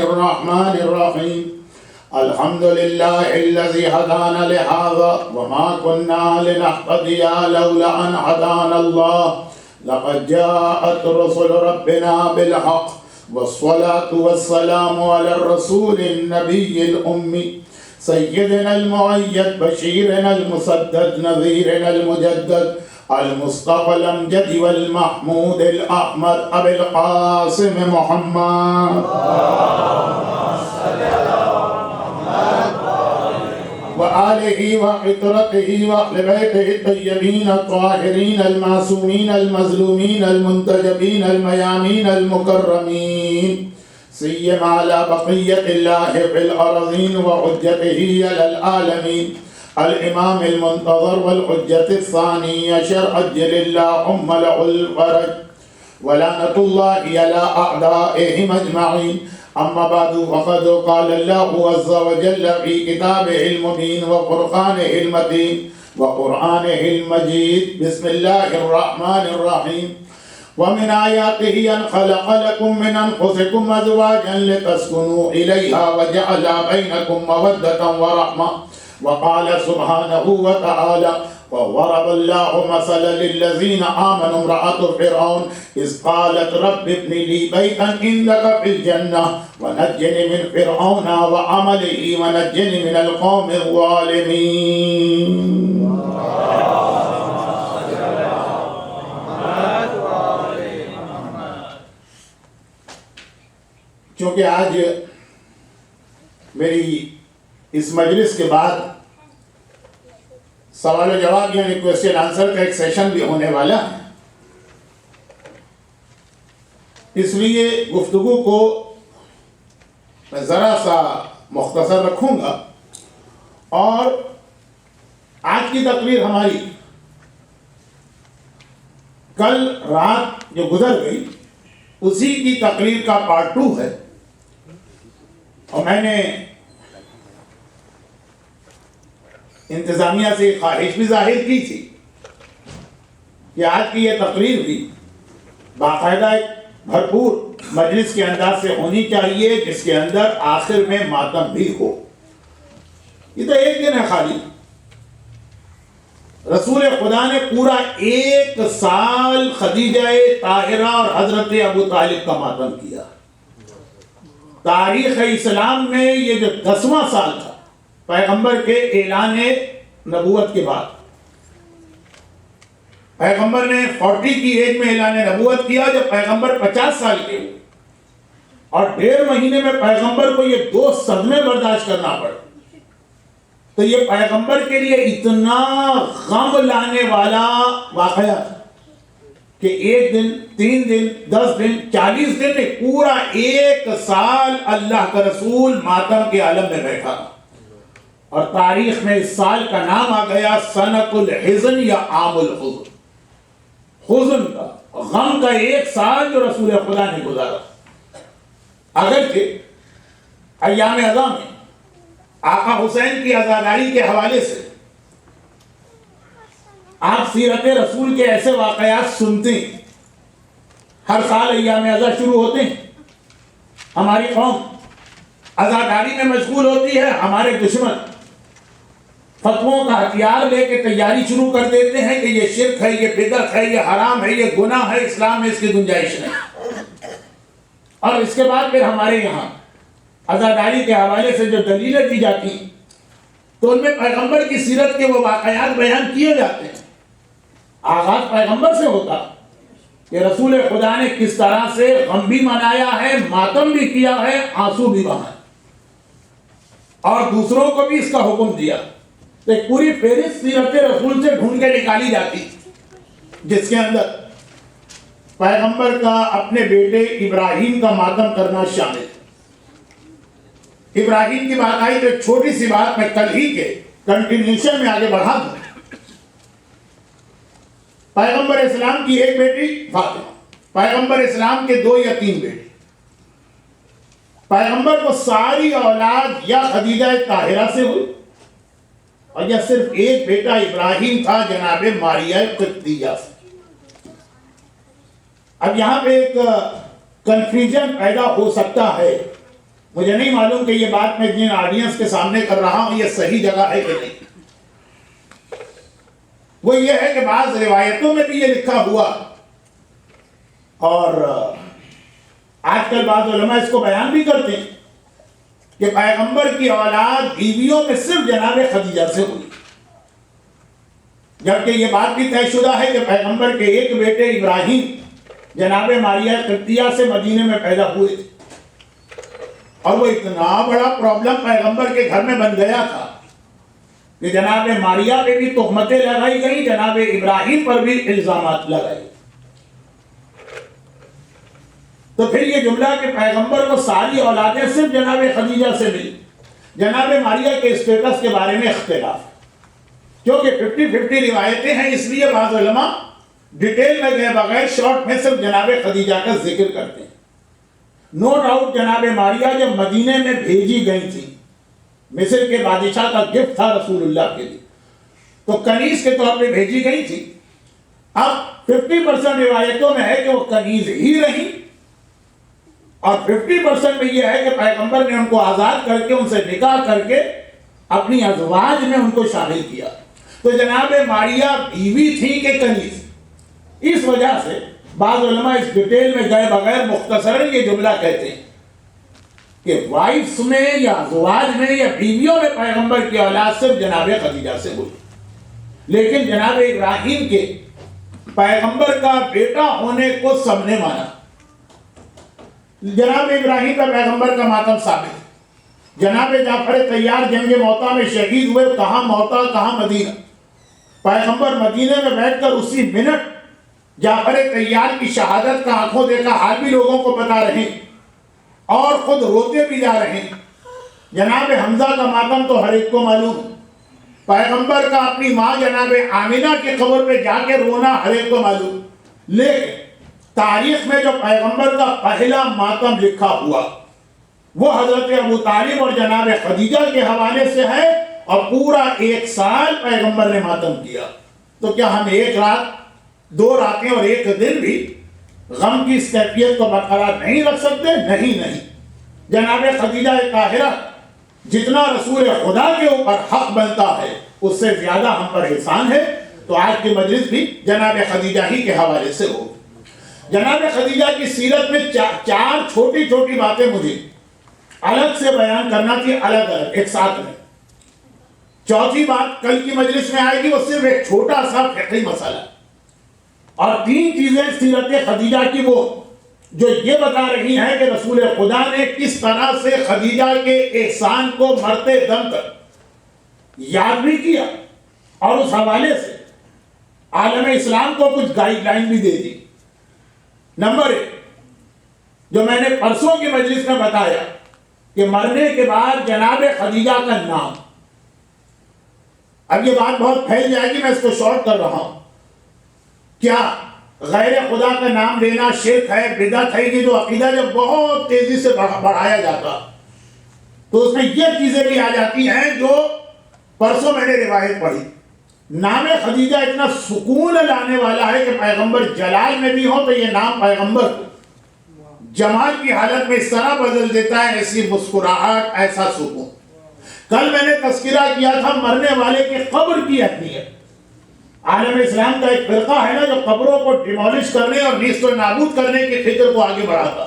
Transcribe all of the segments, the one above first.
الرحمن الرحيم الحمد لله الذي هدانا لهذا وما كنا لنهتدي لولا أن هدانا الله لقد جاءت رسل ربنا بالحق والصلاة والسلام على الرسول النبي الأمي سيدنا المؤيد بشيرنا المسدد نذيرنا المجدد المصطفى الأمجد والمحمود الأحمد أبي القاسم محمد وآله وعطرته وأهل بيته الطيبين الطاهرين المعصومين المظلومين المنتجبين الميامين المكرمين سيما على بقية الله في الأرضين وحجته على العالمين الإمام المنتظر والحجة الثانية شرع أجل اللهم له الفرج ولعنة الله على أعدائهم أجمعين أما بعد فقد قال الله عز وجل في كتابه المبين وفرقانه المتين وقرآنه المجيد بسم الله الرحمن الرحيم ومن آياته أن خلق لكم من أنفسكم أزواجا لتسكنوا إليها وجعل بينكم مودة ورحمة وقال سبحانه وتعالى وضرب الله مثلا للذين آمنوا امرأة فرعون إذ قالت رب ابن لي بيتا عندك في الجنة ونجني من فرعون وعمله ونجني من القوم الظالمين. چونکہ آج میری اس مجلس کے بعد سوال و جواب یعنی کوئسچن آنسر کا ایک سیشن بھی ہونے والا ہے، اس لیے گفتگو کو میں ذرا سا مختصر رکھوں گا اور آج کی تقریر ہماری کل رات جو گزر گئی اسی کی تقریر کا پارٹ 2 ہے، اور میں نے انتظامیہ سے خواہش بھی ظاہر کی تھی کہ آج کی یہ تقریر بھی باقاعدہ ایک بھرپور مجلس کے انداز سے ہونی چاہیے جس کے اندر آخر میں ماتم بھی ہو. یہ تو ایک دن ہے خالی، رسول خدا نے پورا 1 سال خدیجہ طاہرہ اور حضرت ابو طالب کا ماتم کیا. تاریخ اسلام میں یہ جو 10واں سال تھا پیغمبر کے اعلان نبوت کے بعد، پیغمبر نے 40 کی ایج میں اعلان نبوت کیا جب پیغمبر 50 سال کے ہوئے، اور 1.5 مہینے میں پیغمبر کو یہ 2 صدمے برداشت کرنا پڑے. تو یہ پیغمبر کے لیے اتنا غم لانے والا واقعہ تھا کہ 1 دن 3 دن 10 دن 40 دن پورا 1 سال اللہ کا رسول ماتم کے عالم میں بیٹھا، اور تاریخ میں اس سال کا نام آ گیا سنت الحزن یا عام الحزن، حزن کا غم کا 1 سال جو رسول خدا نے گزارا. اگرچہ ایام اعظام میں آقا حسین کی عزاداری کے حوالے سے آپ سیرت رسول کے ایسے واقعات سنتے ہیں. ہر سال ایام اعزا شروع ہوتے ہیں، ہماری قوم عزاداری میں مشغول ہوتی ہے، ہمارے دشمن فتووں کا ہتھیار لے کے تیاری شروع کر دیتے ہیں کہ یہ شرک ہے، یہ بدعت ہے، یہ حرام ہے، یہ گناہ ہے، اسلام میں اس کی گنجائش نہیں. اور اس کے بعد پھر ہمارے یہاں عزاداری کے حوالے سے جو دلیلیں دی جاتی ہیں تو ان میں پیغمبر کی سیرت کے وہ واقعات بیان کیے جاتے ہیں. آغاز پیغمبر سے ہوتا کہ رسول خدا نے کس طرح سے غم بھی منایا ہے، ماتم بھی کیا ہے، آنسو بھی بہائے، اور دوسروں کو بھی اس کا حکم دیا. تو ایک پوری فہرست سیرت رسول سے ڈھونڈ کے نکالی جاتی جس کے اندر پیغمبر کا اپنے بیٹے ابراہیم کا ماتم کرنا شامل ہے. ابراہیم کی بات آئی تو ایک چھوٹی سی بات میں کل ہی کے کنٹینیوشن میں آگے بڑھا دوں. پیغمبر اسلام کی ایک بیٹی فاطمہ، پیغمبر اسلام کے 2 یا 3 بیٹے. پیغمبر کو ساری اولاد یا خدیجہ طاہرہ سے ہوئی، اور یا صرف ایک بیٹا ابراہیم تھا جناب ماریہ قبطیہ سے. اب یہاں پہ ایک کنفیوژن پیدا ہو سکتا ہے مجھے نہیں معلوم کہ یہ بات میں جن آڈینس کے سامنے کر رہا ہوں یہ صحیح جگہ ہے کہ نہیں. وہ یہ ہے کہ بعض روایتوں میں بھی یہ لکھا ہوا، اور آج کل بعض علماء اس کو بیان بھی کرتے ہیں کہ پیغمبر کی اولاد بیویوں میں صرف جناب خدیجہ سے ہوئی، جبکہ یہ بات بھی طے شدہ ہے کہ پیغمبر کے ایک بیٹے ابراہیم جناب ماریہ قبطیہ سے مدینے میں پیدا ہوئے تھے، اور وہ اتنا بڑا پرابلم پیغمبر کے گھر میں بن گیا تھا کہ جناب ماریہ پہ بھی تہمتیں لگائی گئی، جناب ابراہیم پر بھی الزامات لگائے. تو پھر یہ جملہ کہ پیغمبر کو ساری اولادیں صرف جناب خدیجہ سے ملی، جناب ماریہ کے اسٹیٹس کے بارے میں اختلاف، کیونکہ 50-50 روایتیں ہیں، اس لیے بعض علماء ڈیٹیل میں گئے بغیر شارٹ میں صرف جناب خدیجہ کا ذکر کرتے ہیں. نو ڈاؤٹ جناب ماریہ جب مدینے میں بھیجی گئی تھی، مصر کے بادشاہ کا گفٹ تھا رسول اللہ کے لیے، تو کنیز کے طور پہ بھیجی گئی تھی. اب 50% روایتوں میں ہے کہ وہ کنیز ہی رہی، اور 50% میں یہ ہے کہ پیغمبر نے ان کو آزاد کر کے ان سے نکاح کر کے اپنی ازواج میں ان کو شامل کیا. تو جناب ماریہ بیوی تھی کہ کنیز، اس وجہ سے بعض علماء اس ڈیٹیل میں گئے بغیر مختصراً یہ جملہ کہتے ہیں کہ وائفز میں یا ازواج میں یا بیویوں میں پیغمبر کی اولاد صرف جناب خدیجہ سے ہوئی. لیکن جناب ابراہیم کے پیغمبر کا بیٹا ہونے کو سب نے مانا. جناب ابراہیم کا پیغمبر کا ماتم ثابت ہے. جناب جعفر طیار جنگ موتا میں شہید ہوئے، کہاں موتا کہاں مدینہ. پیغمبر مدینے میں بیٹھ کر اسی منٹ جعفر طیار کی شہادت کا آنکھوں دیکھا حال بھی لوگوں کو بتا رہے ہیں اور خود روتے بھی جا رہے ہیں. جناب حمزہ کا ماتم تو ہر ایک کو معلوم ہے. پیغمبر کا اپنی ماں جناب آمینہ کی قبر پہ جا کے رونا ہر ایک کو معلوم. لیکن تاریخ میں جو پیغمبر کا پہلا ماتم لکھا ہوا وہ حضرت ابو طالب اور جناب خدیجہ کے حوالے سے ہے، اور پورا 1 سال پیغمبر نے ماتم کیا. تو کیا ہم 1 رات 2 راتیں اور 1 دن بھی غم کی اس کیفیت کو برقرار نہیں رکھ سکتے؟ نہیں. جناب خدیجہ طاہرہ جتنا رسول خدا کے اوپر حق بنتا ہے اس سے زیادہ ہم پر احسان ہے. تو آج کی مجلس بھی جناب خدیجہ ہی کے حوالے سے ہو. جناب خدیجہ کی سیرت میں 4 چھوٹی چھوٹی باتیں مجھے الگ سے بیان کرنا تھی، الگ ایک ساتھ میں. چوتھی بات کل کی مجلس میں آئے گی، وہ صرف ایک چھوٹا سا فقہی مسئلہ. اور 3 چیزیں سیرت خدیجہ کی وہ جو یہ بتا رہی ہیں کہ رسول خدا نے کس طرح سے خدیجہ کے احسان کو مرتے دم تک یاد بھی کیا، اور اس حوالے سے عالم اسلام کو کچھ گائیڈ لائن بھی دے دی. نمبر 1 جو میں نے پرسوں کی مجلس میں بتایا کہ مرنے کے بعد جناب خدیجہ کا نام. اب یہ بات بہت پھیل جائے گی، میں اس کو شارٹ کر رہا ہوں. کیا غیر خدا کا نام لینا شرک ہے، بدعت ہے؟ یہ جو عقیدہ جب بہت تیزی سے بڑھایا جاتا تو اس میں یہ چیزیں بھی آ جاتی ہیں جو پرسوں میں نے روایت پڑھی. نام خدیجہ اتنا سکون لانے والا ہے کہ پیغمبر جلال میں بھی ہو تو یہ نام پیغمبر کو جمال کی حالت میں اس طرح بدل دیتا ہے، ایسی مسکراہٹ، ایسا سکون. کل میں نے تذکرہ کیا تھا مرنے والے کی قبر کی اہمیت. عالم اسلام کا ایک فرقہ ہے نا جو قبروں کو ڈیمولش کرنے اور نیست و نابود کرنے کی فکر کو آگے بڑھاتا.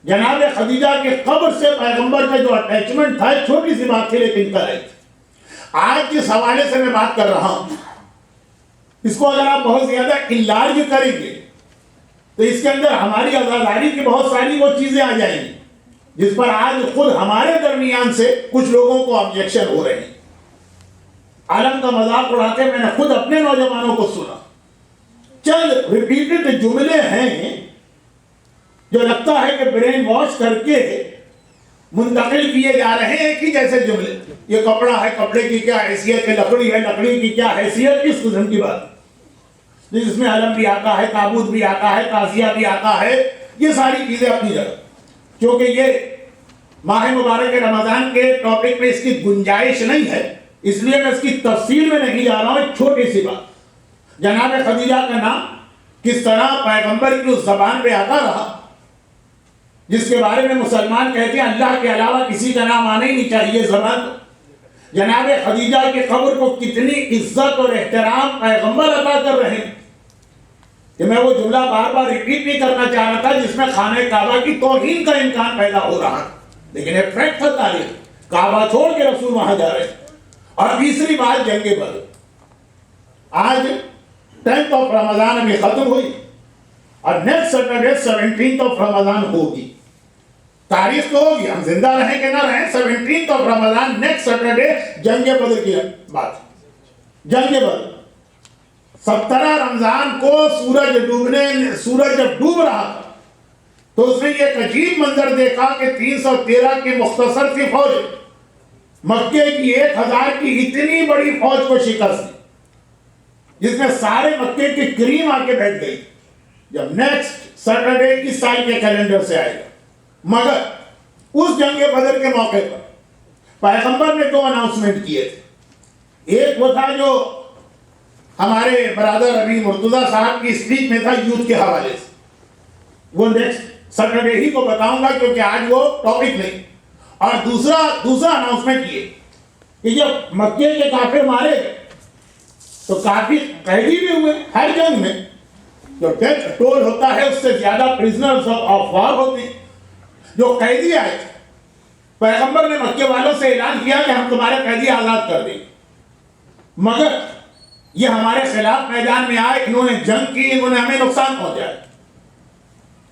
جناب خدیجہ کے قبر سے پیغمبر کا جو اٹیچمنٹ تھا، ایک چھوٹی سی بات تھی لیکن کریکٹ. آج جس حوالے سے میں بات کر رہا ہوں اس کو اگر آپ بہت زیادہ انلارج کریں گے تو اس کے اندر ہماری عزاداری کی بہت ساری وہ چیزیں آ جائیں گی جس پر آج خود ہمارے درمیان سے کچھ لوگوں کو آبجیکشن ہو رہے ہیں. عالم کا مذاق اڑاتے میں نے خود اپنے نوجوانوں کو سنا. چند ریپیٹڈ جملے ہیں جو لگتا ہے کہ برین واش کر کے منتقل کیے جا رہے ہیں ایک ہی جیسے جملے. یہ کپڑا ہے، کپڑے کی کیا حیثیت ہے، لکڑی ہے، لکڑی کی کیا حیثیت، اس قسم کی بات جس میں علم بھی آتا ہے، تابوت بھی آتا ہے، تعزیہ بھی آتا ہے. یہ ساری چیزیں اپنی جگہ، کیونکہ یہ ماہ مبارک رمضان کے ٹاپک میں اس کی گنجائش نہیں ہے، اس لیے میں اس کی تفصیل میں نہیں جا رہا ہوں. ایک چھوٹی سی بات، جناب خدیجہ کا نام کس طرح پیغمبر کی اس زبان پہ آتا رہا جس کے بارے میں مسلمان کہتے ہیں اللہ کے علاوہ کسی کا نام آنا ہی نہیں چاہیے زبان پر. جناب خدیجہ کی قبر کو کتنی عزت اور احترام پیغمبر عطا کر رہے ہیں کہ میں وہ جملہ بار بار ریپیٹ نہیں کرنا چاہ رہا تھا جس میں خانہ کعبہ کی توہین کا امکان پیدا ہو رہا, لیکن ایک فیکٹ تھا تاریخ, کعبہ چھوڑ کے رسول وہاں جا رہے ہیں. اور تیسری بات جنگ بدر. آج 10th آف رمضان ابھی ختم ہوئی اور نیکسٹ سیٹرڈے 17th آف رمضان ہوگی. تاریخ تو ہوگی, ہم زندہ رہیں کہ نہ رہیں, 17th of Ramzan next Saturday جنگ بدر کی بات. جنگ بدر 17 رمضان کو سورج جب ڈوب رہا تھا تو اس نے ایک عجیب منظر دیکھا کہ 313 کی مختصر سی فوج مکے کی 1000 کی اتنی بڑی فوج کو شکست دی, جس میں سارے مکے کی کریم آ کے بیٹھ گئی. جب نیکسٹ سیٹرڈے اس سال کے کیلنڈر سے آئے گا, مگر اس جنگ بدر کے موقع پر پیغمبر نے 2 اناؤنسمنٹ کیے تھے. ایک وہ تھا جو ہمارے برادر ابھی مرتضیٰ صاحب کی اسپیچ میں تھا یوتھ کے حوالے سے, وہ نیکسٹ سیٹرڈے ہی کو بتاؤں گا کیونکہ آج وہ ٹاپک نہیں. اور دوسرا اناؤنسمنٹ یہ کہ جب مکے کے کافر مارے گئے تو کافی قیدی بھی ہوئے. ہر جنگ میں جو ڈیتھ ٹول ہوتا ہے اس سے زیادہ پرزنرز آف وار ہوتے ہیں. جو قیدی آئے تھے, پیغمبر نے مکے والوں سے اعلان کیا کہ ہم تمہارے قیدی آزاد کر دیں گے, مگر یہ ہمارے خلاف میدان میں آئے, انہوں نے جنگ کی, انہوں نے ہمیں نقصان پہنچایا.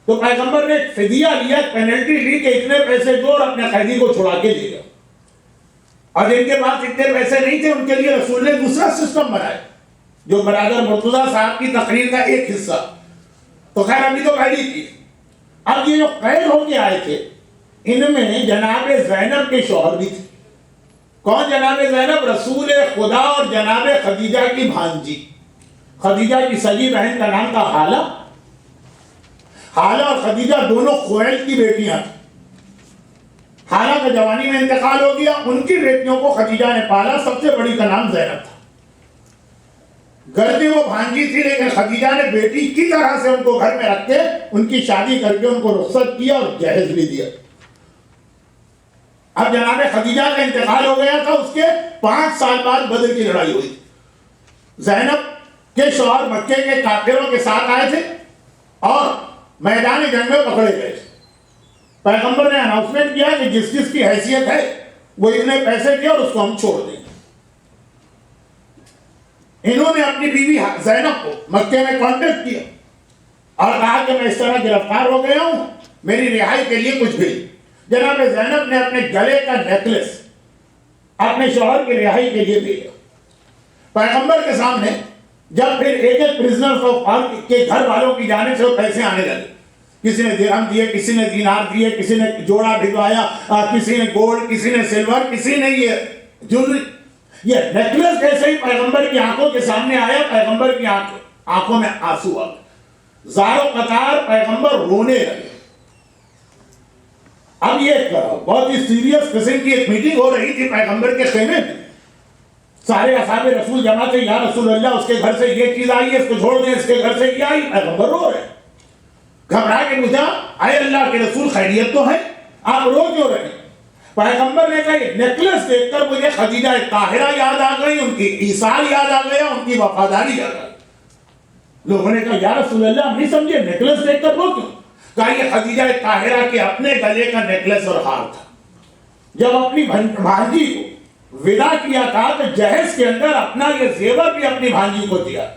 تو پیغمبر نے فدیہ لیا, پینلٹی لی کہ اتنے پیسے دو اور اپنے قیدی کو چھڑا کے لے گا. اور جن کے پاس اتنے پیسے نہیں تھے ان کے لیے رسول نے دوسرا سسٹم بنایا جو برادر مرتضیٰ صاحب کی تقریر کا ایک حصہ. تو خیر ابھی تو پہلی تھی. اب یہ جو قید ہو کے آئے تھے ان میں جناب زینب کے شوہر بھی تھے. کون جناب زینب؟ رسول خدا اور جناب خدیجہ کی بھانجی. خدیجہ کی سگی بہن کا نام تھا حالہ. حالہ اور خدیجہ دونوں خویل کی بیٹیاں تھیں. حالہ کا جوانی میں انتقال ہو گیا, ان کی بیٹیوں کو خدیجہ نے پالا. سب سے بڑی کا نام زینب تھا. گھر میں وہ بھانجی تھی لیکن خدیجہ نے بیٹی کی طرح سے ان کو گھر میں رکھ کے ان کی شادی کر کے ان کو رخصت کیا اور جہیز بھی دیا. اب جناب خدیجہ کا انتقال ہو گیا تھا, اس کے 5 سال بعد بدر کی لڑائی ہوئی. زینب کے شوہر مکے کے کافروں کے ساتھ آئے تھے اور میدان جنگ میں پکڑے گئے تھے. پیغمبر نے اناؤنسمنٹ کیا کہ جس جس کی حیثیت ہے وہ اتنے پیسے دے اور اس کو ہم چھوڑ دیں. انہوں نے اپنی بیوی زینب کو مکے میں کانٹیکٹ کیا اور کہا کہ میں اس طرح گرفتار ہو گیا ہوں, میری رہائی کے لیے کچھ بھیج. جناب زینب نے اپنے گلے کا نیکلس اپنے شوہر کی رہائی کے لیے بھیجا. پیغمبر کے سامنے جب پھر ایک ایک پرزنر کے گھر والوں کی جانب سے وہ پیسے آنے لگے, کسی نے درہم دیے, کسی نے دینار دیے, کسی نے جوڑا بھجوایا, کسی نے گولڈ, کسی نے سلور, کسی نے یہ جویلری. یہ نیکلس جیسے ہی پیغمبر کی آنکھوں کے سامنے آیا, پیغمبر کی آنکھوں میں آنسو آ گئے. زارو قطار پیغمبر رونے لگے. اب یہ بہت ہی سیریس قسم کی ایک میٹنگ ہو رہی تھی پیغمبر کے خیمے میں. سارے اصحاب رسول جمع تھے, یا رسول اللہ اس کے گھر سے یہ چیز آئی ہے, اس کو چھوڑ دیں, اس کے گھر سے یہ آئی. پیغمبر رو رہے, گھبرا کے پوچھا اے اللہ کے رسول خیریت تو ہے, آپ رو کیوں رہے؟ پیغمبر نے کہا یہ نیکلس دیکھ کر مجھے خدیجہ طاہرہ یاد آ گئی, ان کی ایثار یاد آ گیا, ان کی وفاداری یاد آ گئی. لوگوں نے کہا یا رسول اللہ ہم نہیں سمجھے, نیکلس دیکھ کر رو کیوں؟ کہا یہ خدیجہ طاہرہ کے اپنے گلے کا نیکلس اور ہار تھا. جب اپنی بھانجی کو ودا کیا تھا تو جہیز کے اندر اپنا یہ زیور بھی اپنی بھانجی کو دیا.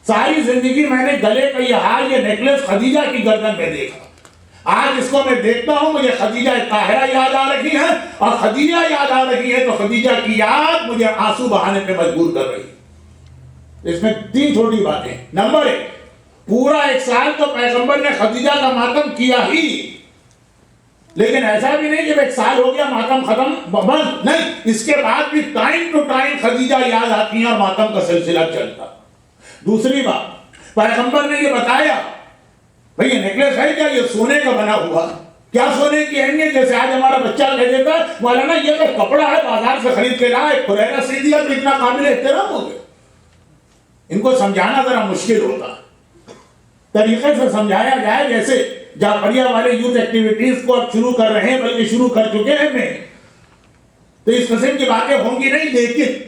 ساری زندگی میں نے گلے کا یہ ہار, یہ نیکلس خدیجہ کی گردن میں دیکھا. آج اس کو میں دیکھتا ہوں مجھے خدیجہ طاہرہ یاد آ رہی ہے, اور خدیجہ یاد آ رہی ہے تو خدیجہ کی یاد مجھے آنسو بہانے پہ مجبور کر رہی ہے. اس میں 3 چھوٹی باتیں. نمبر 1, پورا 1 سال تو پیغمبر نے خدیجہ کا ماتم کیا ہی, لیکن ایسا بھی نہیں کہ 1 سال ہو گیا ماتم ختم بند نہیں, اس کے بعد بھی ٹائم ٹو ٹائم خدیجہ یاد آتی ہیں اور ماتم کا سلسلہ چلتا. دوسری بات, پیغمبر نے یہ بتایا بھئی یہ نیکلس ہے کیا, یہ سونے کا بنا ہوا. کیا سونے کی اہمیت؟ جیسے آج ہمارا بچہ کہہ دیتا ہے مولانا یہ تو کپڑا ہے بازار سے خرید کے لایا, ایک پھریرا سی دیا تو اتنا قابل احترام ہو گیا. ان کو سمجھانا ذرا مشکل ہوتا, طریقے سے سمجھایا جائے. جیسے جعفریہ والے یوتھ ایکٹیویٹیز کو اب شروع کر رہے ہیں، بلکہ شروع کر چکے ہیں میں، تو اس قسم کی باتیں ہوں گی نہیں. لیکن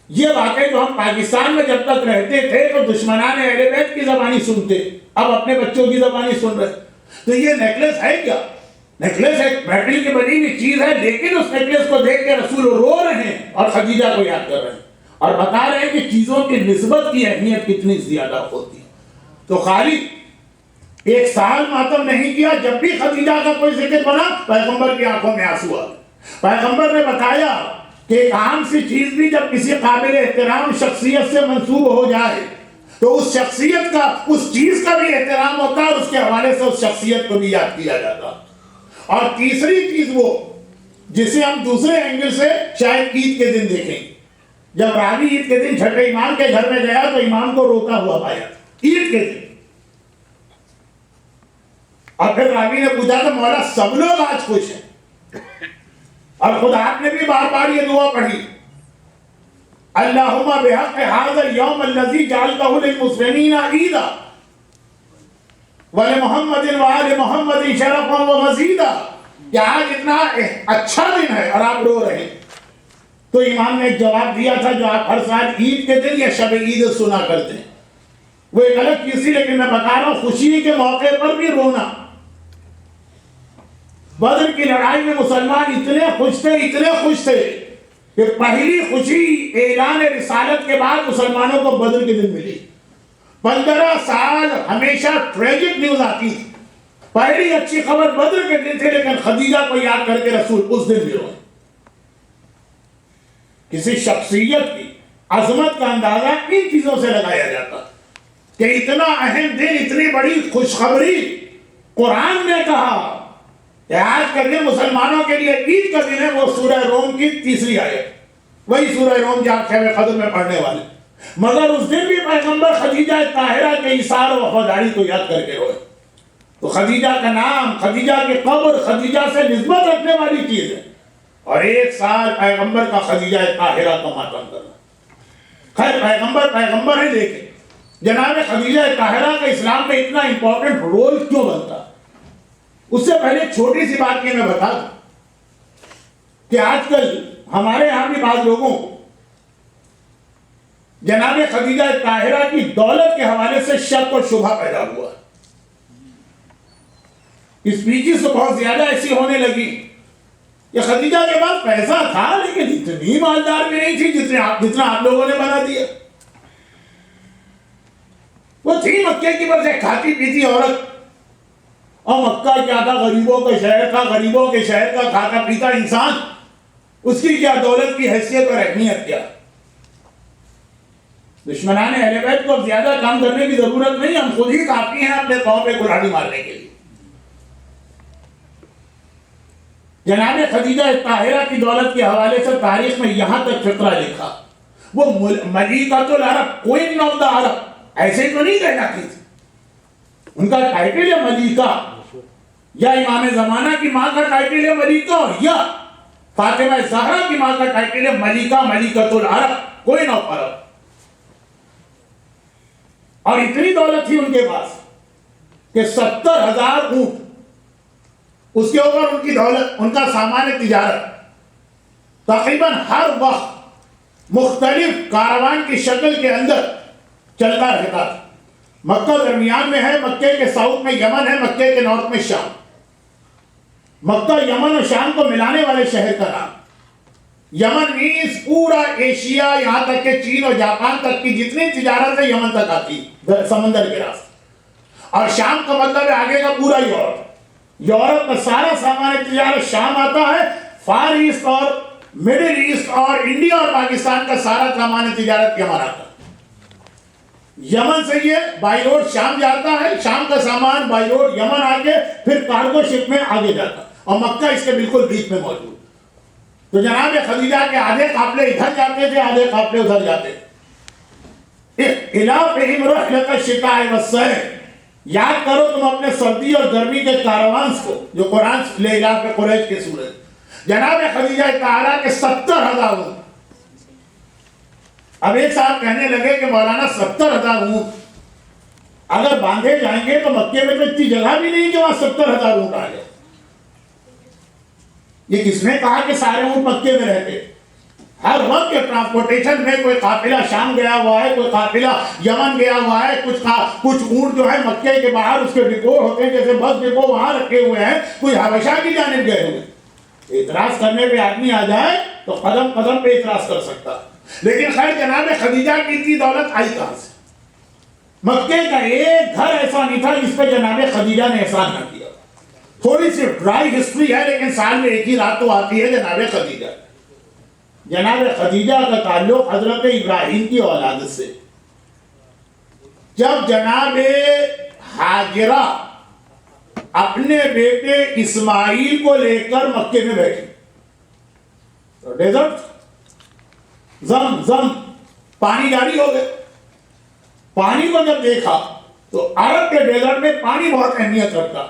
یہ واقعی جو ہم پاکستان میں جب تک رہتے تھے تو دشمنان اہل بیت کی زبانی سنتے، اب اپنے بچوں کی زبانی سن رہے. تو یہ نیکلس ہے کیا؟ نیکلس ایک میٹل کی بنی ہوئی چیز ہے، لیکن اس نیکلس کو دیکھ کے رسول رو رہے ہیں اور خدیجہ کو یاد کر رہے ہیں اور بتا رہے ہیں کہ چیزوں کی نسبت کی اہمیت کتنی زیادہ ہوتی ہے. تو خالد ایک سال ماتم نہیں کیا، جب بھی خدیجہ کا کوئی ذکر بنا پیغمبر کی آنکھوں میں آنسو آ گئے. پیغمبر نے بتایا کہ ایک عام سی چیز بھی جب کسی قابل احترام شخصیت سے منسوب ہو جائے تو اس شخصیت کا، اس چیز کا بھی احترام ہوتا ہے اور اس کے حوالے سے اس شخصیت کو بھی یاد کیا جاتا. اور تیسری چیز وہ جسے ہم دوسرے اینگل سے شاید عید کے دن دیکھیں، جب راوی عید کے دن چھٹے امام کے گھر میں گیا تو امام کو روتا ہوا پایا عید کے دن. اور پھر راوی نے پوچھا تو مولا سب لوگ آج خوش ہیں، اور خود آپ نے بھی بار بار یہ دعا پڑھی، اللہم بحق ھذا اليوم الذی جعلتہ للمسلمین عیدا ولمحمد وآل محمد شرفا ومزیدا، کہ آج اتنا اچھا دن ہے اور آپ رو رہے ہیں. تو امام نے ایک جواب دیا تھا جو آپ ہر سال عید کے دن یا شب عید سنا کرتے ہیں، وہ ایک الگ چیز تھی، لیکن میں بتا رہا ہوں خوشی کے موقع پر بھی رونا. بدر کی لڑائی میں مسلمان اتنے خوش تھے کہ پہلی خوشی اعلان رسالت کے بعد مسلمانوں کو بدر کے دن ملی. 15 سال ہمیشہ ٹریجک نیوز آتی تھی، پہلی اچھی خبر بدر کے دن تھے، لیکن خدیجہ کو یاد کر کے رسول اس دن بھی روئے. کسی شخصیت کی عظمت کا اندازہ ان چیزوں سے لگایا جاتا کہ اتنا اہم دن، اتنی بڑی خوشخبری قرآن نے کہا کہ آج کا دن مسلمانوں کے لیے عید کا دن ہے. وہ سورہ روم کی 3 آیت، وہی سورہ روم جو آپ شب قدر میں پڑھنے والے. مگر اس دن بھی پیغمبر خدیجہ طاہرہ کے ایثار و وفاداری کو یاد کر کے روئے. تو خدیجہ کا نام، خدیجہ کی قبر، خدیجہ سے نسبت رکھنے والی چیز ہے، اور 1 سال پیغمبر کا خدیجہ طاہرہ کا ماتم کرنا. خیر پیغمبر ہے، لیکن جناب خدیجہ طاہرہ کا اسلام میں اتنا امپورٹنٹ رول کیوں بنتا؟ اس سے پہلے چھوٹی سی بات یہ میں بتا دوں کہ آج کل ہمارے یہاں بھی بعض لوگوں کو جناب خدیجہ طاہرہ کی دولت کے حوالے سے شک و شبہ پیدا ہوا. اسپیچز تو بہت زیادہ ایسی ہونے لگی کہ خدیجہ کے پاس پیسہ تھا لیکن اتنی مالدار بھی نہیں تھی جتنا آپ لوگوں نے بنا دیا. وہ تھی مکے کی بس ایک کھاتی پیتی عورت، اور مکہ کیا تھا، غریبوں کا شہر تھا، غریبوں کے شہر کا کھاتا پیتا انسان، اس کی کیا دولت کی حیثیت اور اہمیت کیا. دشمنان اہل بیت کو اب زیادہ کام کرنے کی ضرورت نہیں، ہم خود ہی کافی ہیں اپنے پاؤں پہ کلاڑی مارنے کے لیے. جناب خدیجہ طاہرہ کی دولت کے حوالے سے تاریخ میں یہاں تک فقرہ لکھا، وہ ملیکۃ العرب، کوئین آف دا عرب، ایسے تو نہیں کہنا تھی، ان کا ٹائٹل ہے ملیکہ، یا امام زمانہ کی ماں کا ٹائٹل ہے ملیکہ، یا فاطمہ زہرا کی ماں کا ٹائٹل ہے ملیکہ، ملیکۃ العرب، کوئین آف عرب. اور اتنی دولت تھی ان کے پاس کہ 70,000 اونٹ، اس کے اوپر ان کی دولت، ان کا سامان تجارت تقریباً ہر وقت مختلف کاروان کی شکل کے اندر چلتا رہتا تھا. مکہ درمیان میں ہے، مکے کے ساؤتھ میں یمن ہے، مکے کے نارتھ میں شام. مکہ یمن اور شام کو ملانے والے شہر کا نام. یمن مینز پورا ایشیا، یہاں تک کہ چین اور جاپان تک کی جتنی تجارت ہے یمن تک آتی سمندر کے راستے. اور شام کا مطلب ہے آگے کا پورا یورپ. یورپ کا سارا سامان تجارت شام آتا ہے. فار ایسٹ اور مڈل ایسٹ اور انڈیا اور پاکستان کا سارا سامان تجارت یمن آتا ہے. یمن سے یہ بائی روڈ شام جاتا ہے، شام کا سامان بائی روڈ یمن آگے پھر کارگو شپ میں آگے جاتا، اور مکہ اس کے بالکل بیچ میں موجود. تو جناب خدیجہ کے آدھے قافلے ادھر جاتے تھے، آدھے قافلے ادھر جاتے. اِلَىٰ رَحْلَةَ الشِّتَاءِ وَالصَّيْفِ، یاد کرو تم اپنے سردی اور گرمی کے کاروانز کو، جو قرآن لے علاق قریش کے سورج. جناب خدیجہ طاہرہ کے 70,000 اونٹ. اب ایک صاحب کہنے لگے کہ مولانا 70,000 اونٹ، اگر باندھے جائیں گے تو مکے میں تو اتنی جگہ بھی نہیں کہ وہاں 70,000 اونٹ آ جائے. یہ کس نے کہا کہ سارے اونٹ مکے میں رہتے؟ ہر وقت کے ٹرانسپورٹیشن میں کوئی قافلہ شام گیا ہوا ہے, کوئی قافلہ یمن گیا ہوا ہے, کچھ اونٹ جو ہے مکے کے باہر اس کے ڈپو ہوتے ہیں, جیسے بس ڈپو وہاں رکھے ہوئے ہیں, کوئی حبشہ کی جانب گئے ہوئے. اعتراض کرنے پہ آدمی آ جائے تو قدم قدم پہ اعتراض کر سکتا. لیکن خیر جناب خدیجہ کی اتنی دولت آئی کہاں سے؟ مکے کا ایک گھر ایسا نہیں تھا جس پہ جناب خدیجہ نے احسان نہ کیا. تھوڑی سی ڈرائی ہسٹری ہے لیکن سال میں ایک ہی رات تو آتی ہے جناب خدیجہ. جناب خدیجہ کا تعلق حضرت ابراہیم کی اولاد سے. جب جناب ہاجرہ اپنے بیٹے اسماعیل کو لے کر مکے میں بیٹھی تو ڈیزرٹ زم پانی جاری ہو گئے. پانی کو جب دیکھا تو عرب کے ڈیزرٹ میں پانی بہت اہمیت رکھتا.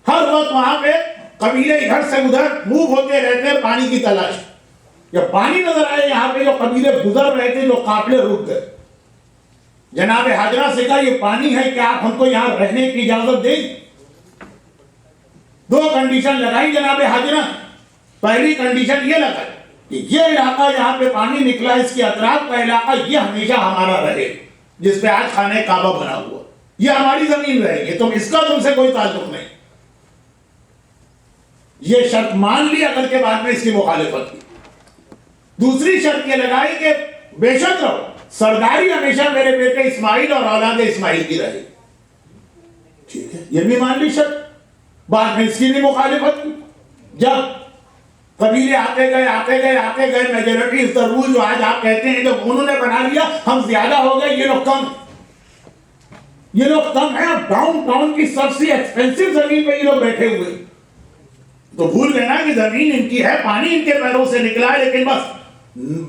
ہر وقت وہاں پہ قبیلے ادھر سے ادھر موو ہوتے رہتے ہیں پانی کی تلاش. جب پانی نظر آئے یہاں پہ جو قبیلے گزر رہے تھے, جو قافلے رک گئے, جناب ہاجرہ سے کہا یہ پانی ہے کہ آپ ہم کو یہاں رہنے کی اجازت دیں. 2 کنڈیشن لگائی جناب ہاجرہ. پہلی کنڈیشن یہ لگائی کہ یہ علاقہ جہاں پہ پانی نکلا اس کے اطراف کا علاقہ یہ ہمیشہ ہمارا رہے, جس پہ آج خانہ کعبہ بنا ہوا, یہ ہماری زمین رہے گی, اس کا تم سے کوئی تعلق نہیں. یہ شرط مان لی, اگر کے بعد میں اس کی مخالفت کی. دوسری شرط یہ لگائی کہ بے شک رہو, سرداری ہمیشہ میرے بیٹے اسماعیل اور اولاد اسماعیل کی رہے. ٹھیک ہے, یہ بھی مان لی شرط. بعد میں اس کی بھی مخالفت کی. جب قبیلے آتے گئے میجورٹی از دا رول جو آج آپ کہتے ہیں, جب انہوں نے بنا لیا ہم زیادہ ہو گئے, یہ لوگ کم ہیں. ڈاؤن ٹاؤن کی سب سے ایکسپینسو زمین پہ یہ لوگ بیٹھے ہوئے, تو بھول گئے نا کہ زمین ان کی ہے, پانی ان کے پیروں سے نکلا ہے. لیکن بس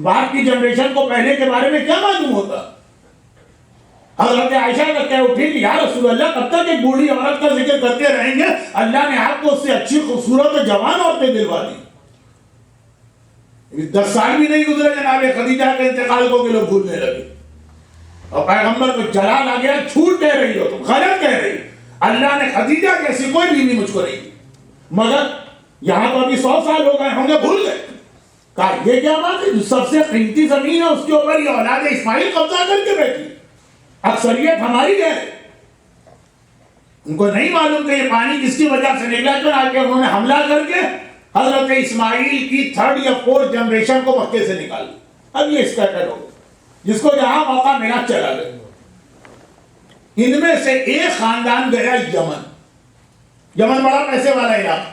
بعد کی جنریشن کو پہلے کے بارے میں کیا معلوم ہوتا. حضرت عائشہ کا کہہ اٹھی کہ یا رسول اللہ کب تک ایک بوڑھی عورت کا ذکر کرتے رہیں گے, اللہ نے آپ کو اس سے اچھی خوبصورت اور جوان عورتیں دلوا دی. 10 سال بھی نہیں گزرے جناب خدیجہ کے انتقال کو کہ لوگ بھولنے لگے, اور پیغمبر کو جلال آ گیا, جھوٹ کہہ رہی ہو تم, غلط کہہ رہی. اللہ نے خدیجہ جیسی کوئی بیوی مجھ کو نہیں دی, مگر یہاں تو ابھی 100 سال ہو گئے ہوں گے, بھول گئے. کہا یہ کیا بات ہے, جو سب سے قیمتی زمین ہے اس کے اوپر یہ اولاد اسماعیل قبضہ کر کے بیٹھی, اکثریت ہماری ہے. ان کو نہیں معلوم کہ یہ پانی کس کی وجہ سے نکلا, تو آ کے انہوں نے حملہ کر کے حضرت اسماعیل کی 3rd یا 4th جنریشن کو مکے سے نکال دی. اب یہ اسکیٹر ہو گئے, جس کو جہاں موقع ملا چلا گئے. ان میں سے ایک خاندان گیا یمن بڑا پیسے والا علاقہ.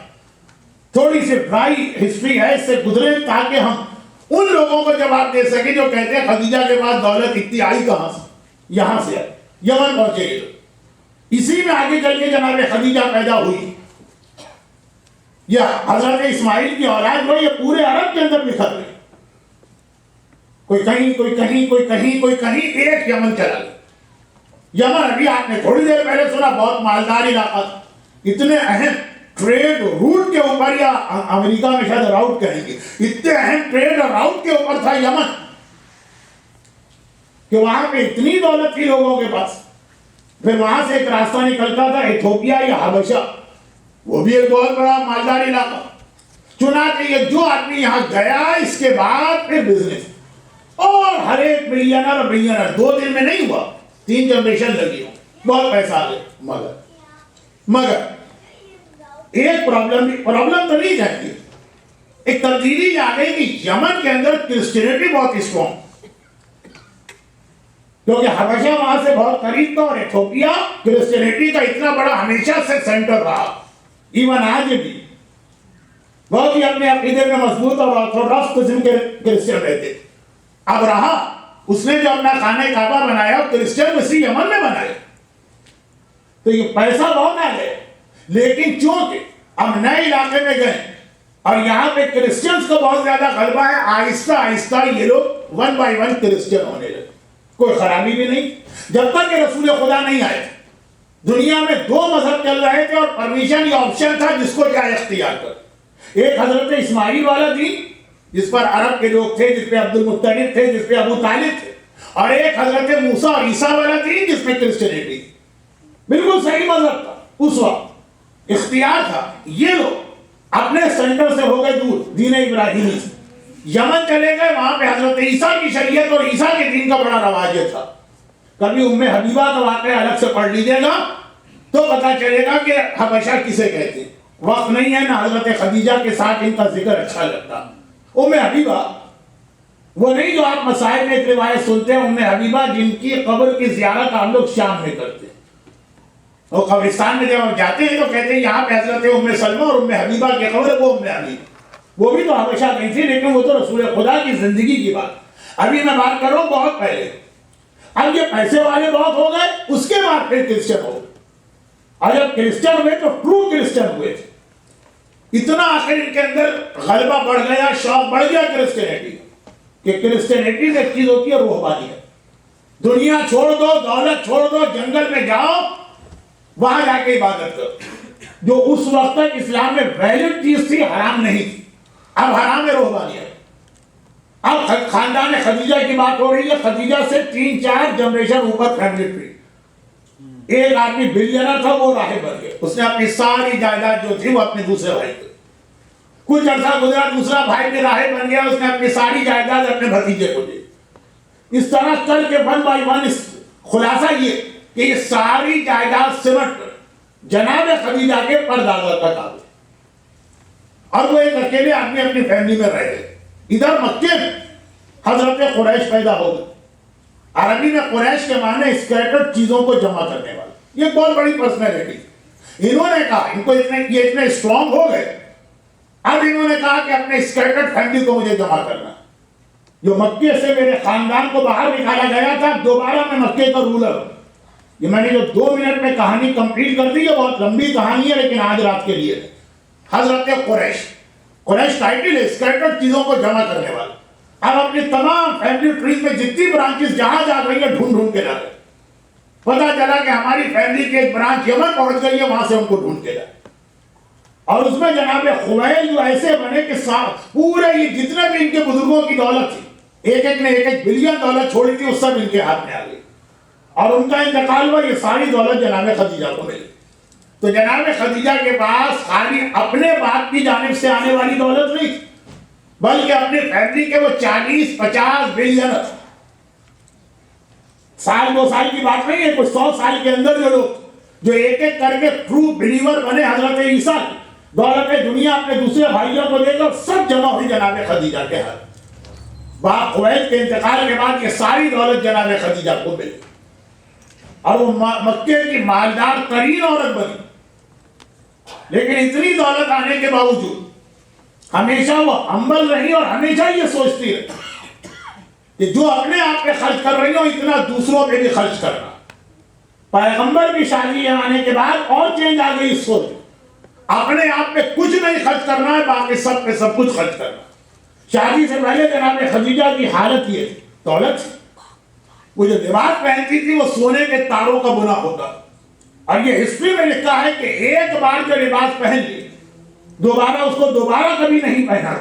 تھوڑی سی ڈرائی ہسٹری ہے, اس سے گزرے تاکہ ہم ان لوگوں کو جواب دے سکیں جو کہتے ہیں خدیجہ کے بعد دولت اتنی آئی کہاں سے, یہاں سے آئی, یمن پہنچے گئے. اسی میں آگے چل کے جناب خدیجہ پیدا ہوئی. یہ حضرت اسماعیل کی اولاد جو یہ پورے عرب کے اندر بکھر گئی, کوئی کہیں کوئی کہیں کوئی کہیں کوئی کہیں, ایک یمن چلا گیا. یمن ابھی آپ نے تھوڑی دیر پہلے سنا بہت مالدار علاقہ, اتنے اہم ٹریڈ روٹ کے اوپر, یا امریکہ میں شاید راؤٹ کہیں گے, اتنے اہم ٹریڈ اور راؤٹ کے اوپر تھا یمن کہ وہاں پہ اتنی دولت تھی لوگوں کے پاس. پھر وہاں سے ایک راستہ نکلتا تھا ایتھوپیا یا حبشہ, وہ بھی ایک بہت بڑا مالدار علاقہ. چنانچہ یہ جو آدمی یہاں گیا اس کے بعد پھر بزنس, اور ہر ایک ملینر 2 دن میں نہیں ہوا, 3 جنریشن لگی ہوں, بہت پیسہ آ گیا. مگر ایک پرابلم تو نہیں جاتی, ایک تبدیلی آ گئی کہ یمن کے اندر کرسچینٹی بہت اسٹرانگ, کیونکہ حبشہ وہاں سے بہت قریب تھا, اور ایتھوپیا کرسچینٹی کا اتنا بڑا ہمیشہ سے سینٹر رہا. ایون آج بھی بہت ہی اپنے عقیدے میں مضبوط اور آرتھوڈاکس قسم کے کرسچن رہتے. اب رہا اس نے جو اپنا خانہ کعبہ بنایا کرسچن اسی یمن میں بنایا, تو یہ پیسہ بہت آ گئے. لیکن چونکہ اب نئے علاقے میں گئے اور یہاں پہ کرسچنز کو بہت زیادہ غلبہ ہے, آہستہ آہستہ یہ لوگ 1 by 1 کرسچن ہونے لگے. کوئی خرابی بھی نہیں, جب تک کہ رسول خدا نہیں آئے. دنیا میں 2 مذہب چل رہے تھے اور پرمیشن یہ آپشن تھا جس کو چاہے اختیار کر. ایک حضرت اسماعیل والا دین جس پر عرب کے لوگ تھے, جس پہ عبد المطلب تھے, جس پہ ابو طالب تھے, اور ایک حضرت موسیٰ اور عیسیٰ والا دین جس میں کرسچینٹی تھی، بالکل صحیح مذہب تھا اس وقت، اختیار تھا. یہ لوگ اپنے سینٹر سے ہو گئے دور، دین ابراہیمی سے، یمن چلے گئے، وہاں پہ حضرت عیسیٰ کی شریعت اور عیسیٰ کے دین کا بڑا رواج تھا. کبھی ام حبیبہ کا واقعہ الگ سے پڑھ لیجیے گا تو پتا چلے گا کہ حبشہ کسے کہتے ہیں. وقت نہیں ہے، نہ حضرت خدیجہ کے ساتھ ان کا ذکر اچھا لگتا. ام حبیبہ وہ نہیں جو آپ مسائل میں ایک روایت سنتے ہیں، ام حبیبہ جن کی قبر کی زیارت ہم لوگ شام میں کرتے ہیں. وہ قبرستان میں جب ہم جاتے ہیں تو کہتے ہیں یہاں پہ حضرت ام سلمہ اور ام حبیبہ کی قبر ہے، وہ ام حبیبہ. وہ بھی تو حبشہ نہیں تھی، لیکن وہ تو رسول خدا کی زندگی کی بات. ابھی میں بات کر رہا ہوں بہت پہلے. اب یہ پیسے والے بہت ہو گئے، اس کے بعد پھر کرسچن ہو گئے، اور جب کرسچن ہوئے تو ٹرو کرسچن ہوئے تھے. اتنا آخر ان کے اندر غلبہ بڑھ گیا، شوق بڑھ گیا کرسچینٹی کہ کرسچینٹی سے ایک چیز ہوتی ہے روحانیت. دنیا چھوڑ دو، دولت چھوڑ دو، جنگل میں جاؤ، وہاں جا کے عبادت کرو. جو اس وقت تک اسلام میں ویلڈ چیز تھی، حرام نہیں تھی، اب حرام ہے روحانیت. اب خاندان خدیجہ کی بات ہو رہی ہے. خدیجہ سے 3-4 جنریشن اوپر فیملی ٹری. ایک آدمی بلینر تھا، وہ راہب بن گیا، اس نے اپنی ساری جائیداد جو تھی وہ اپنے دوسرے بھائی کو. کچھ عرصہ گزرا، دوسرا بھائی بھی راہب بن گیا، اس نے اپنی ساری جائیداد اپنے بھتیجے کو دی. اس طرح کر کے 1 by 1 خلاصہ یہ کہ یہ ساری جائیداد سمٹ کر جناب خدیجہ کے پردادا تک آ گئی، اور وہ ایک اکیلے آدمی اپنی فیملی میں رہ گئے. ادھر مکے میں حضرت قریش پیدا ہو گئے. عربی میں قریش کے معنی اسکیٹرڈ چیزوں کو جمع کرنے والا. یہ بہت بڑی پرسنالٹی. انہوں نے کہا، ان کو یہ اتنے اسٹرانگ ہو گئے، اب انہوں نے کہا کہ اپنے اسکیٹرڈ فیملی کو مجھے جمع کرنا. جو مکے سے میرے خاندان کو باہر نکالا گیا تھا، دوبارہ میں مکے کا رولر ہوں. یہ میں نے جو 2 منٹ میں کہانی کمپلیٹ کر دی، یہ بہت لمبی کہانی ہے لیکن آج رات کے لیے ہے. حضرت قریش، قریش ٹائٹل ہے اسکیٹرڈ چیزوں کو جمع کرنے والا. اب اپنی تمام فیملی ٹریز میں جتنی برانچز جہاں جا رہی ہیں ڈھونڈ ڈھونڈ کے لا رہے. پتا چلا کہ ہماری فیملی کی ایک برانچ یمن پہنچ گئی ہے، وہاں سے ہم کو ڈھونڈ کے لائے. اور اس میں جناب خویل جو ایسے بنے کہ پورے یہ جتنے بھی ان کے بزرگوں کی دولت تھی، ایک ایک نے 1 بلین دولت چھوڑی تھی، وہ سب ان کے ہاتھ میں آ گئی. اور ان کا انتقال ہوا، یہ ساری دولت جناب خدیجہ کو ملی. تو جناب خدیجہ کے پاس خالی اپنے باپ کی جانب سے آنے والی دولت نہیں تھی، بلکہ اپنی فیملی کے وہ 40-50 بلین، سال 2 سال کی بات نہیں ہے، کچھ 100 سال کے اندر جو لوگ جو ایک ایک کر کے ٹرو بلیور بنے حضرت عیسیٰ، دولت دنیا اپنے دوسرے بھائیوں کو دے کر سب جمع ہوئی جناب خدیجہ کے ہاتھ. باپ خویل کے انتقال کے بعد یہ ساری دولت جناب خدیجہ کو ملی، اور وہ مکے کی مالدار ترین عورت بنی. لیکن اتنی دولت آنے کے باوجود ہمیشہ وہ ہمبل رہی اور ہمیشہ یہ سوچتی رہی کہ جو اپنے آپ پہ خرچ کر رہی ہوں اتنا دوسروں پہ بھی خرچ کرنا. پیغمبر کی شادی آنے کے بعد اور چینج آ گئی سوچ، اپنے آپ پہ کچھ نہیں خرچ کرنا ہے، باقی سب پہ سب کچھ خرچ کرنا. شادی سے پہلے جناب خدیجہ کی حالت یہ تھی، دولت وہ جو لباس پہنتی تھی وہ سونے کے تاروں کا بنا ہوتا. اور یہ ہسٹری میں لکھا ہے کہ ایک بار جو لباس پہن لی دوبارہ اس کو دوبارہ کبھی نہیں پہنا.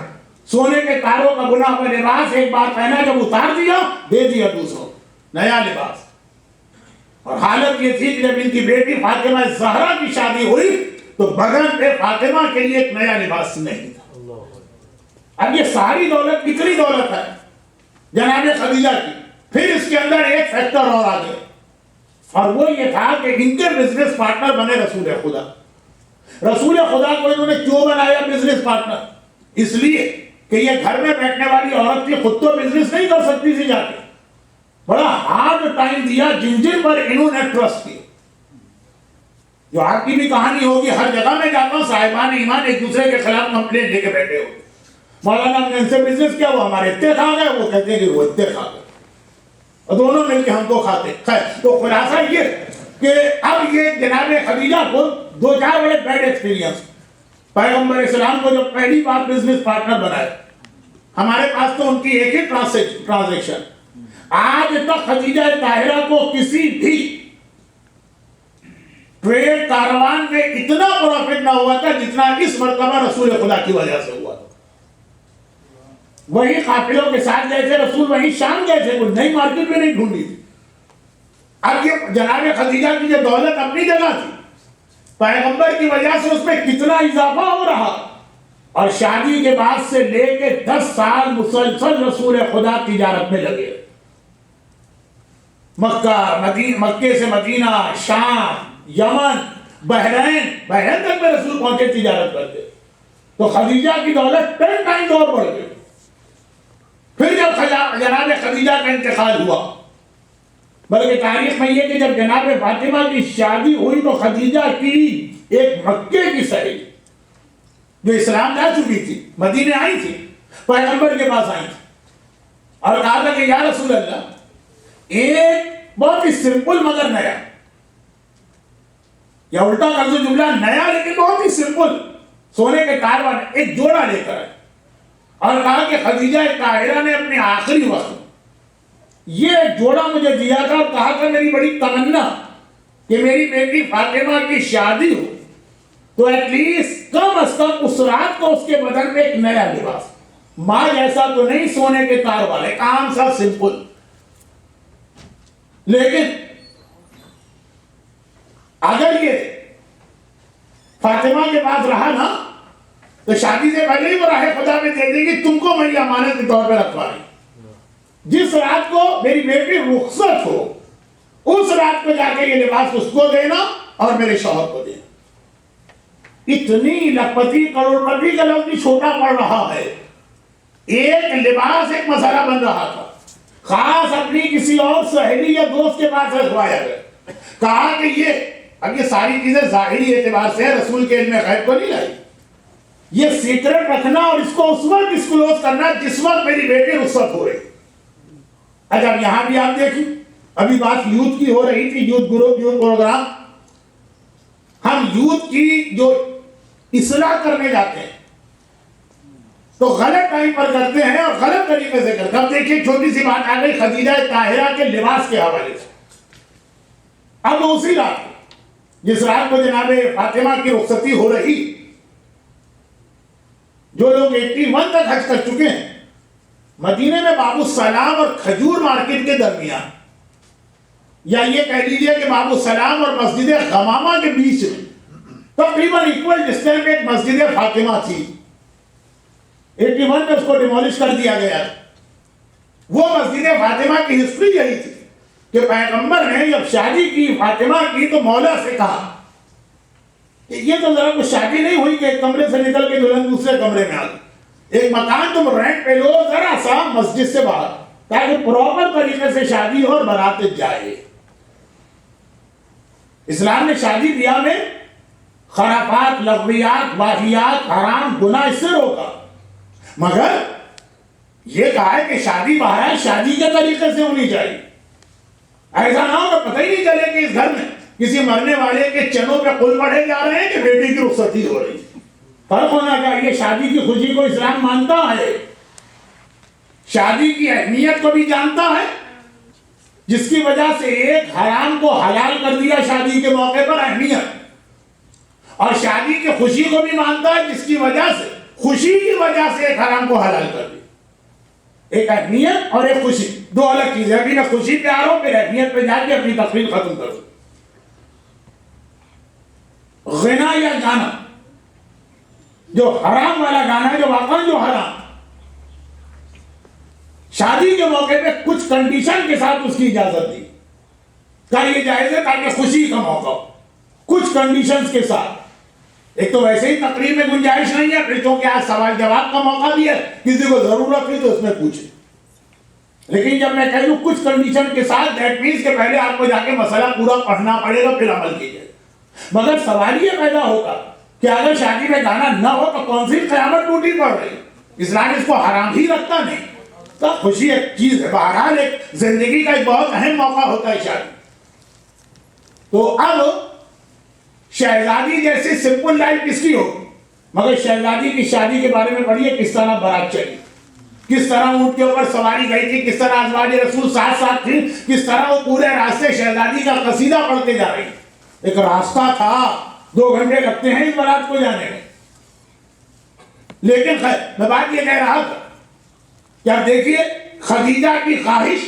سونے کے تاروں کا بنا ہوا لباس ایک بار پہنا، جب اتار دیا دے دیا دوسروں نیا لباس. اور حالت یہ تھی کہ جب ان کی بیٹی فاطمہ زہرا کی شادی ہوئی تو بغل پہ فاطمہ کے لیے ایک نیا لباس نہیں تھا. اب یہ ساری دولت کتنی دولت ہے جناب خدیجہ کی. پھر اس کے اندر ایک فیکٹر اور آ گیا، اور وہ یہ تھا کہ ان کے بزنس پارٹنر بنے رسول خدا. رسول خدا کو انہوں نے کیوں بنایا بزنس پارٹنر؟ اس لیے کہ یہ گھر میں بیٹھنے والی عورت کی خود تو بزنس نہیں کر سکتی تھی جا کے. بڑا ہارڈ ٹائم دیا جن جن پر انہوں نے ٹرسٹ کیا. جو آپ کی بھی کہانی ہوگی، ہر جگہ میں جاتا ہوں صاحبان ایمان ایک دوسرے کے خلاف کمپلین لے کے بیٹھے ہو. مولانا نے ان سے بزنس کیا، وہ ہمارے اتنے کھا گئے، وہ کہتے ہیں کہ وہ اتنے کھا گئے، اور دونوں مل کے ہم کو کھاتے. خیر، تو خلاصہ یہ کہ اب یہ جناب خدیجہ کو 2-4 بڑے بیڈ ایکسپیرینس. پیغمبر اسلام کو جب پہلی بار بزنس پارٹنر بنائے، ہمارے پاس تو ان کی ایک ہی ٹرانزیکشن. آج تک خدیجہ طاہرہ کو کسی بھی ٹریڈ کاروان میں اتنا پروفٹ نہ ہوا تھا جتنا اس مرتبہ رسول خدا کی وجہ سے ہوا تھا. وہی قافلوں کے ساتھ گئے تھے رسول، وہیں شام گئے تھے، کوئی نئی مارکیٹ میں نہیں ڈھونڈی تھی۔ اب یہ جناب خدیجہ کی جو دولت اپنی جگہ تھی، پیغمبر کی وجہ سے اس میں کتنا اضافہ ہو رہا، اور شادی کے بعد سے لے کے 10 سال مسلسل رسول خدا تجارت میں لگے، مکے سے مدینہ، شام، یمن، بحرین تک میں رسول پہنچے تجارت کرتے، تو خدیجہ کی دولت 10 ٹائمز اور بڑھ گئی۔ پھر جب جناب خدیجہ کا انتقال ہوا، بلکہ تاریخ میں یہ کہ جب جناب فاطمہ کی شادی ہوئی تو خدیجہ کی ایک مکے کی سہیلی جو اسلام لا چکی تھی، مدینے آئی تھی، پیغمبر کے پاس آئی تھی اور کہا تھا کہ یا رسول اللہ، ایک بہت ہی سمپل مگر نیا، یا الٹا کر دو جملہ، نیا لیکن بہت ہی سمپل سونے کے تار والے ایک جوڑا لے کر آئے، اور کہا کہ خدیجہ طاہرہ نے اپنے آخری وقت یہ جوڑا مجھے دیا تھا، اور کہا تھا میری بڑی تمنا کہ میری بیٹی فاطمہ کی شادی ہو تو ایٹ لیسٹ کم از کم اس رات کو اس کے بدن میں ایک نیا لباس، ماں جیسا تو نہیں سونے کے تار والا، ایک عام سا سمپل، لیکن اگر یہ فاطمہ کے پاس رہا نا تو شادی سے پہلے ہی وہ راہ خدا میں دے دیں گی، تم کو میں یہ امانت کے طور پہ رکھوا رہی ہوں، جس رات کو میری بیٹی رخصت ہو اس رات کو جا کے یہ لباس اس کو دینا اور میرے شوہر کو دینا۔ اتنی لکھپتی کروڑپتی کا لفظ بھی چھوٹا پڑ رہا ہے، ایک لباس ایک مسئلہ بن رہا تھا، خاص اپنی کسی اور سہیلی یا دوست کے پاس رکھوایا گیا، کہا کہ اب یہ ساری چیزیں ظاہری اعتبار سے رسول کے علم غیب کو نہیں لائی، یہ سیکرٹ رکھنا اور اس کو اس وقت ڈسکلوز کرنا جس وقت میری بیٹی رخصت ہو رہی۔ اچھا یہاں بھی آپ دیکھیں، ابھی بات یوتھ کی ہو رہی تھی، یوتھ گروپ، یوتھ پروگرام، ہم یوتھ کی جو اصلاح کرنے جاتے ہیں تو غلط ٹائم پر کرتے ہیں اور غلط طریقے سے کرتے ہیں۔ اب دیکھیے چھوٹی سی بات آ گئی خدیجہ طاہرہ کے لباس کے حوالے سے، اب اسی رات جس رات کو جناب فاطمہ کی رخصتی ہو رہی، جو لوگ 81 تک حج کر چکے ہیں، مدینے میں باب السلام اور کھجور مارکیٹ کے درمیان، یا یہ کہہ لیجئے کہ باب السلام اور مسجد غمامہ کے بیچ میں تقریباً ایکول ڈسٹینس میں ایک مسجد فاطمہ تھی، 81 میں اس کو ڈیمولش کر دیا گیا۔ وہ مسجد فاطمہ کی ہسٹری یہی تھی کہ پیغمبر نے جب شادی کی فاطمہ کی تو مولا سے کہا کہ یہ تو ذرا کچھ شادی نہیں ہوئی کہ ایک کمرے سے نکل کے دلہن دوسرے کمرے میں آ گئی، ایک مکان تم رینٹ پہ لو ذرا سا مسجد سے باہر، تاکہ پراپر طریقے سے شادی ہو اور بارات جائے۔ اسلام نے شادی بیاہ میں خرافات، لغویات، واہیات، حرام، گناہ اس سے روکا، مگر یہ کہا ہے کہ شادی باہر شادی کے طریقے سے ہونی چاہیے، ایسا نہ ہو کہ پتہ ہی نہیں چلے کہ اس گھر میں کسی مرنے والے کے چنوں پہ قل پڑھے جا رہے ہیں کہ بیٹی کی رخصتی ہو رہی ہے۔ فرق ہونا چاہیے، شادی کی خوشی کو اسلام مانتا ہے، شادی کی اہمیت کو بھی جانتا ہے، جس کی وجہ سے ایک حرام کو حلال کر دیا شادی کے موقع پر، اہمیت، اور شادی کی خوشی کو بھی مانتا ہے جس کی وجہ سے خوشی کی وجہ سے ایک حرام کو حلال کر دیا۔ ایک اہمیت اور ایک خوشی دو الگ چیزیں، ابھی نہ خوشی پہ آ رہا ہوں پھر اہمیت پہ جا کے اپنی تقریر ختم کروں۔ غنا یا گانا، جو حرام والا گانا ہے، جو واقعا جو حرام، شادی کے موقع پہ کچھ کنڈیشن کے ساتھ اس کی اجازت دی، کیا یہ جائز ہے تاکہ خوشی کا موقع ہو، کچھ کنڈیشنز کے ساتھ۔ ایک تو ویسے ہی تقریر میں گنجائش نہیں ہے، پھر چونکہ آج سوال جواب کا موقع بھی ہے، کسی کو ضرورت ہے تو اس میں پوچھے، لیکن جب میں کہہ دوں کچھ کنڈیشن کے ساتھ، دیٹ مینس کہ پہلے آپ کو جا کے مسئلہ پورا پڑھنا پڑے گا پھر عمل کیجیے۔ مگر سوال یہ پیدا ہوگا کہ اگر شادی میں گانا نہ ہو تو کون سی قیامت ٹوٹی پڑ رہی؟ اسلام اس کو حرام ہی رکھتا نہیں، تو خوشی ایک چیز ہے، بہرحال ایک زندگی کا ایک بہت اہم موقع ہوتا ہے شادی۔ تو اب شہزادی جیسی سمپل لائف کس کی ہوگی؟ مگر شہزادی کی شادی کے بارے میں پڑھیے کس طرح بارات چلی، کس طرح اونٹ کے اوپر سواری گئی تھی، کس طرح ازواج رسول ساتھ ساتھ تھی، کس طرح وہ پورے راستے شہزادی کا قصیدہ پڑھتے جا رہی۔ ایک راستہ تھا، 2 گھنٹے لگتے ہیں اس بارات کو جانے میں، لیکن خیر میں بات یہ کہہ رہا تھا کیا دیکھیے خدیجہ کی خواہش،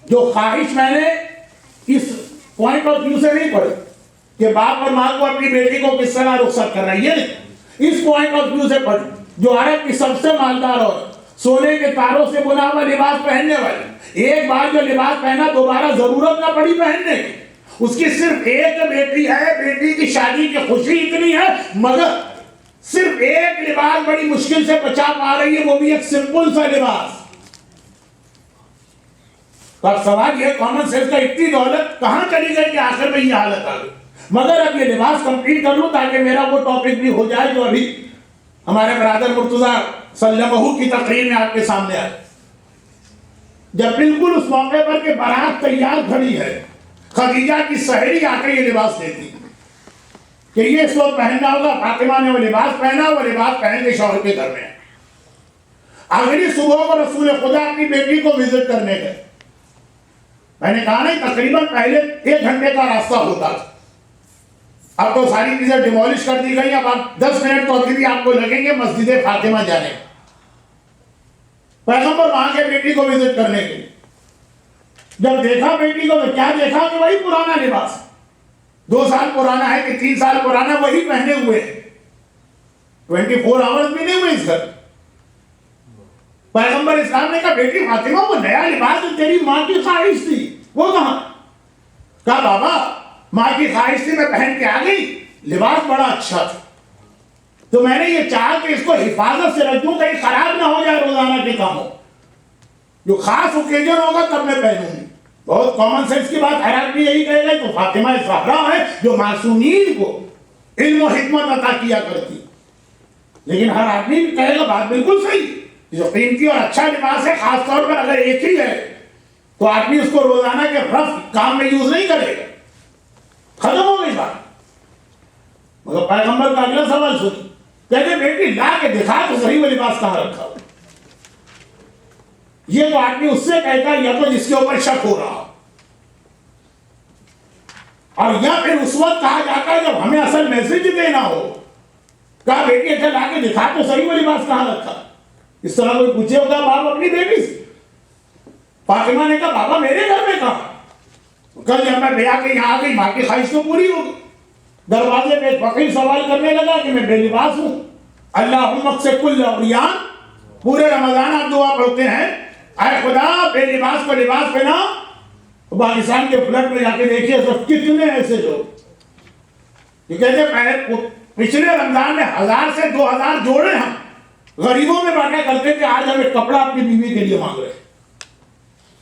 جو خواہش میں نے اس پوائنٹ آف ویو سے نہیں پڑھی کہ باپ اور ماں کو اپنی بیٹی کو کس طرح رخصت کرنا، یہ نہیں، اس پوائنٹ آف ویو سے پڑھی جو عرب کی سب سے مالدار عورت، سونے کے تاروں سے بنا ہوا لباس پہننے والی، ایک بار جو لباس پہنا دوبارہ ضرورت نہ پڑی پہننے کی، اس کی صرف ایک بیٹی ہے، بیٹی کی شادی کی خوشی اتنی ہے، مگر صرف ایک لباس بڑی مشکل سے بچا پا رہی ہے، وہ بھی ایک سمپل سا لباس۔ تو اب سوال یہ کامن سینس کا اتنی دولت کہاں چلی گئی کہ آخر میں یہ حالت آ گئی؟ مگر اب یہ لباس کمپلیٹ کر لوں تاکہ میرا وہ ٹاپک بھی ہو جائے جو ابھی ہمارے برادر مرتضیٰ سلمہ کی تقریر میں آپ کے سامنے آئے، جب بالکل اس موقع پر کہ بارات تیار کھڑی ہے، خدیجہ کی سہیلی آ کے یہ لباس دیتی کہ یہ اس وقت پہننا ہوگا۔ فاطمہ نے وہ لباس پہنا، وہ لباس پہن کے شوہر کے گھر میں اگلی صبح کو رسول خدا اپنی بیٹی کو وزٹ کرنے گئے۔ میں نے کہا نہیں، تقریباً پہلے 1 گھنٹے کا راستہ ہوتا تھا، اب تو ساری چیزیں ڈیمولش کر دی گئی، اب آپ 10 منٹ تو ابھی بھی آپ کو لگیں گے مسجد فاطمہ جانے۔ پیغمبر وہاں کے بیٹی کو وزٹ کرنے کے لیے جب دیکھا بیٹی کو تو کیا دیکھا کہ وہی پرانا لباس، 2 سال پرانا ہے کہ 3 سال پرانا، وہی پہنے ہوئے ہیں، 24 آورز بھی نہیں ہوئے اس گھر۔ پیغمبر اسلام نے کہا بیٹی فاطمہ وہ نیا لباس جو تیری ماں کی خواہش تھی وہ کہاں؟ کہا بابا ماں کی خواہش تھی، میں پہن کے آ گئی، لباس بڑا اچھا تھا، تو میں نے یہ چاہا کہ اس کو حفاظت سے رکھ دوں کہیں خراب نہ ہو جائے روزانہ کے کاموں، جو خاص اوکیجن ہوگا تب میں پہنوں گی۔ بہت کامن سینس کی بات، حیران بھی یہی کہے گا تو فاطمہ زہرا ہے جو معصومین کو علم و حکمت عطا کیا کرتی، لیکن ہر آدمی بھی کہے گا بات بالکل صحیح، جو قیمتی اور اچھا لباس ہے خاص طور پر اگر ایک ہی ہے تو آدمی اس کو روزانہ کے رف کام میں یوز نہیں کرے گا، ختم ہو گئی بات۔ مگر پیغمبر کا اگلا سوال سنی، کہتے بیٹی لا کے دکھا تو صحیح وہ لباس کہاں رکھا ہو۔ یہ تو آدمی اس سے کہتا ہے یا تو جس کے اوپر شک ہو رہا، اور یا پھر اس وقت کہا جاتا ہے جب ہمیں اصل میسج دینا ہو، کہا بیٹی اچھا لا کے دکھا تو صحیح وہ لباس کہاں رکھا۔ اس طرح کوئی پوچھے ہوگا باپ اپنی بیٹی سے، فاطمہ نے کہا بابا میرے گھر میں کہاں؟ کل جب میں بیاہ کے یہاں آ گئی ماں کی خواہش تو پوری ہوگی۔ دروازے پہ فقیر سوال کرنے لگا کہ میں بے لباس ہوں، اللہم اکثر کل عریان، پورے رمضان آپ دعا پڑھتے ہیں اے خدا بے لباس کو لباس پہنا۔ پاکستان کے فلڈ میں جا کے دیکھیے سب کتنے ایسے لوگ یہ کہتے ہیں پچھلے رمضان میں 1000 سے 2000 جوڑے ہم غریبوں میں بانٹا کرتے تھے، آج ہم ایک کپڑا اپنی بیوی کے لیے مانگ رہے ہیں۔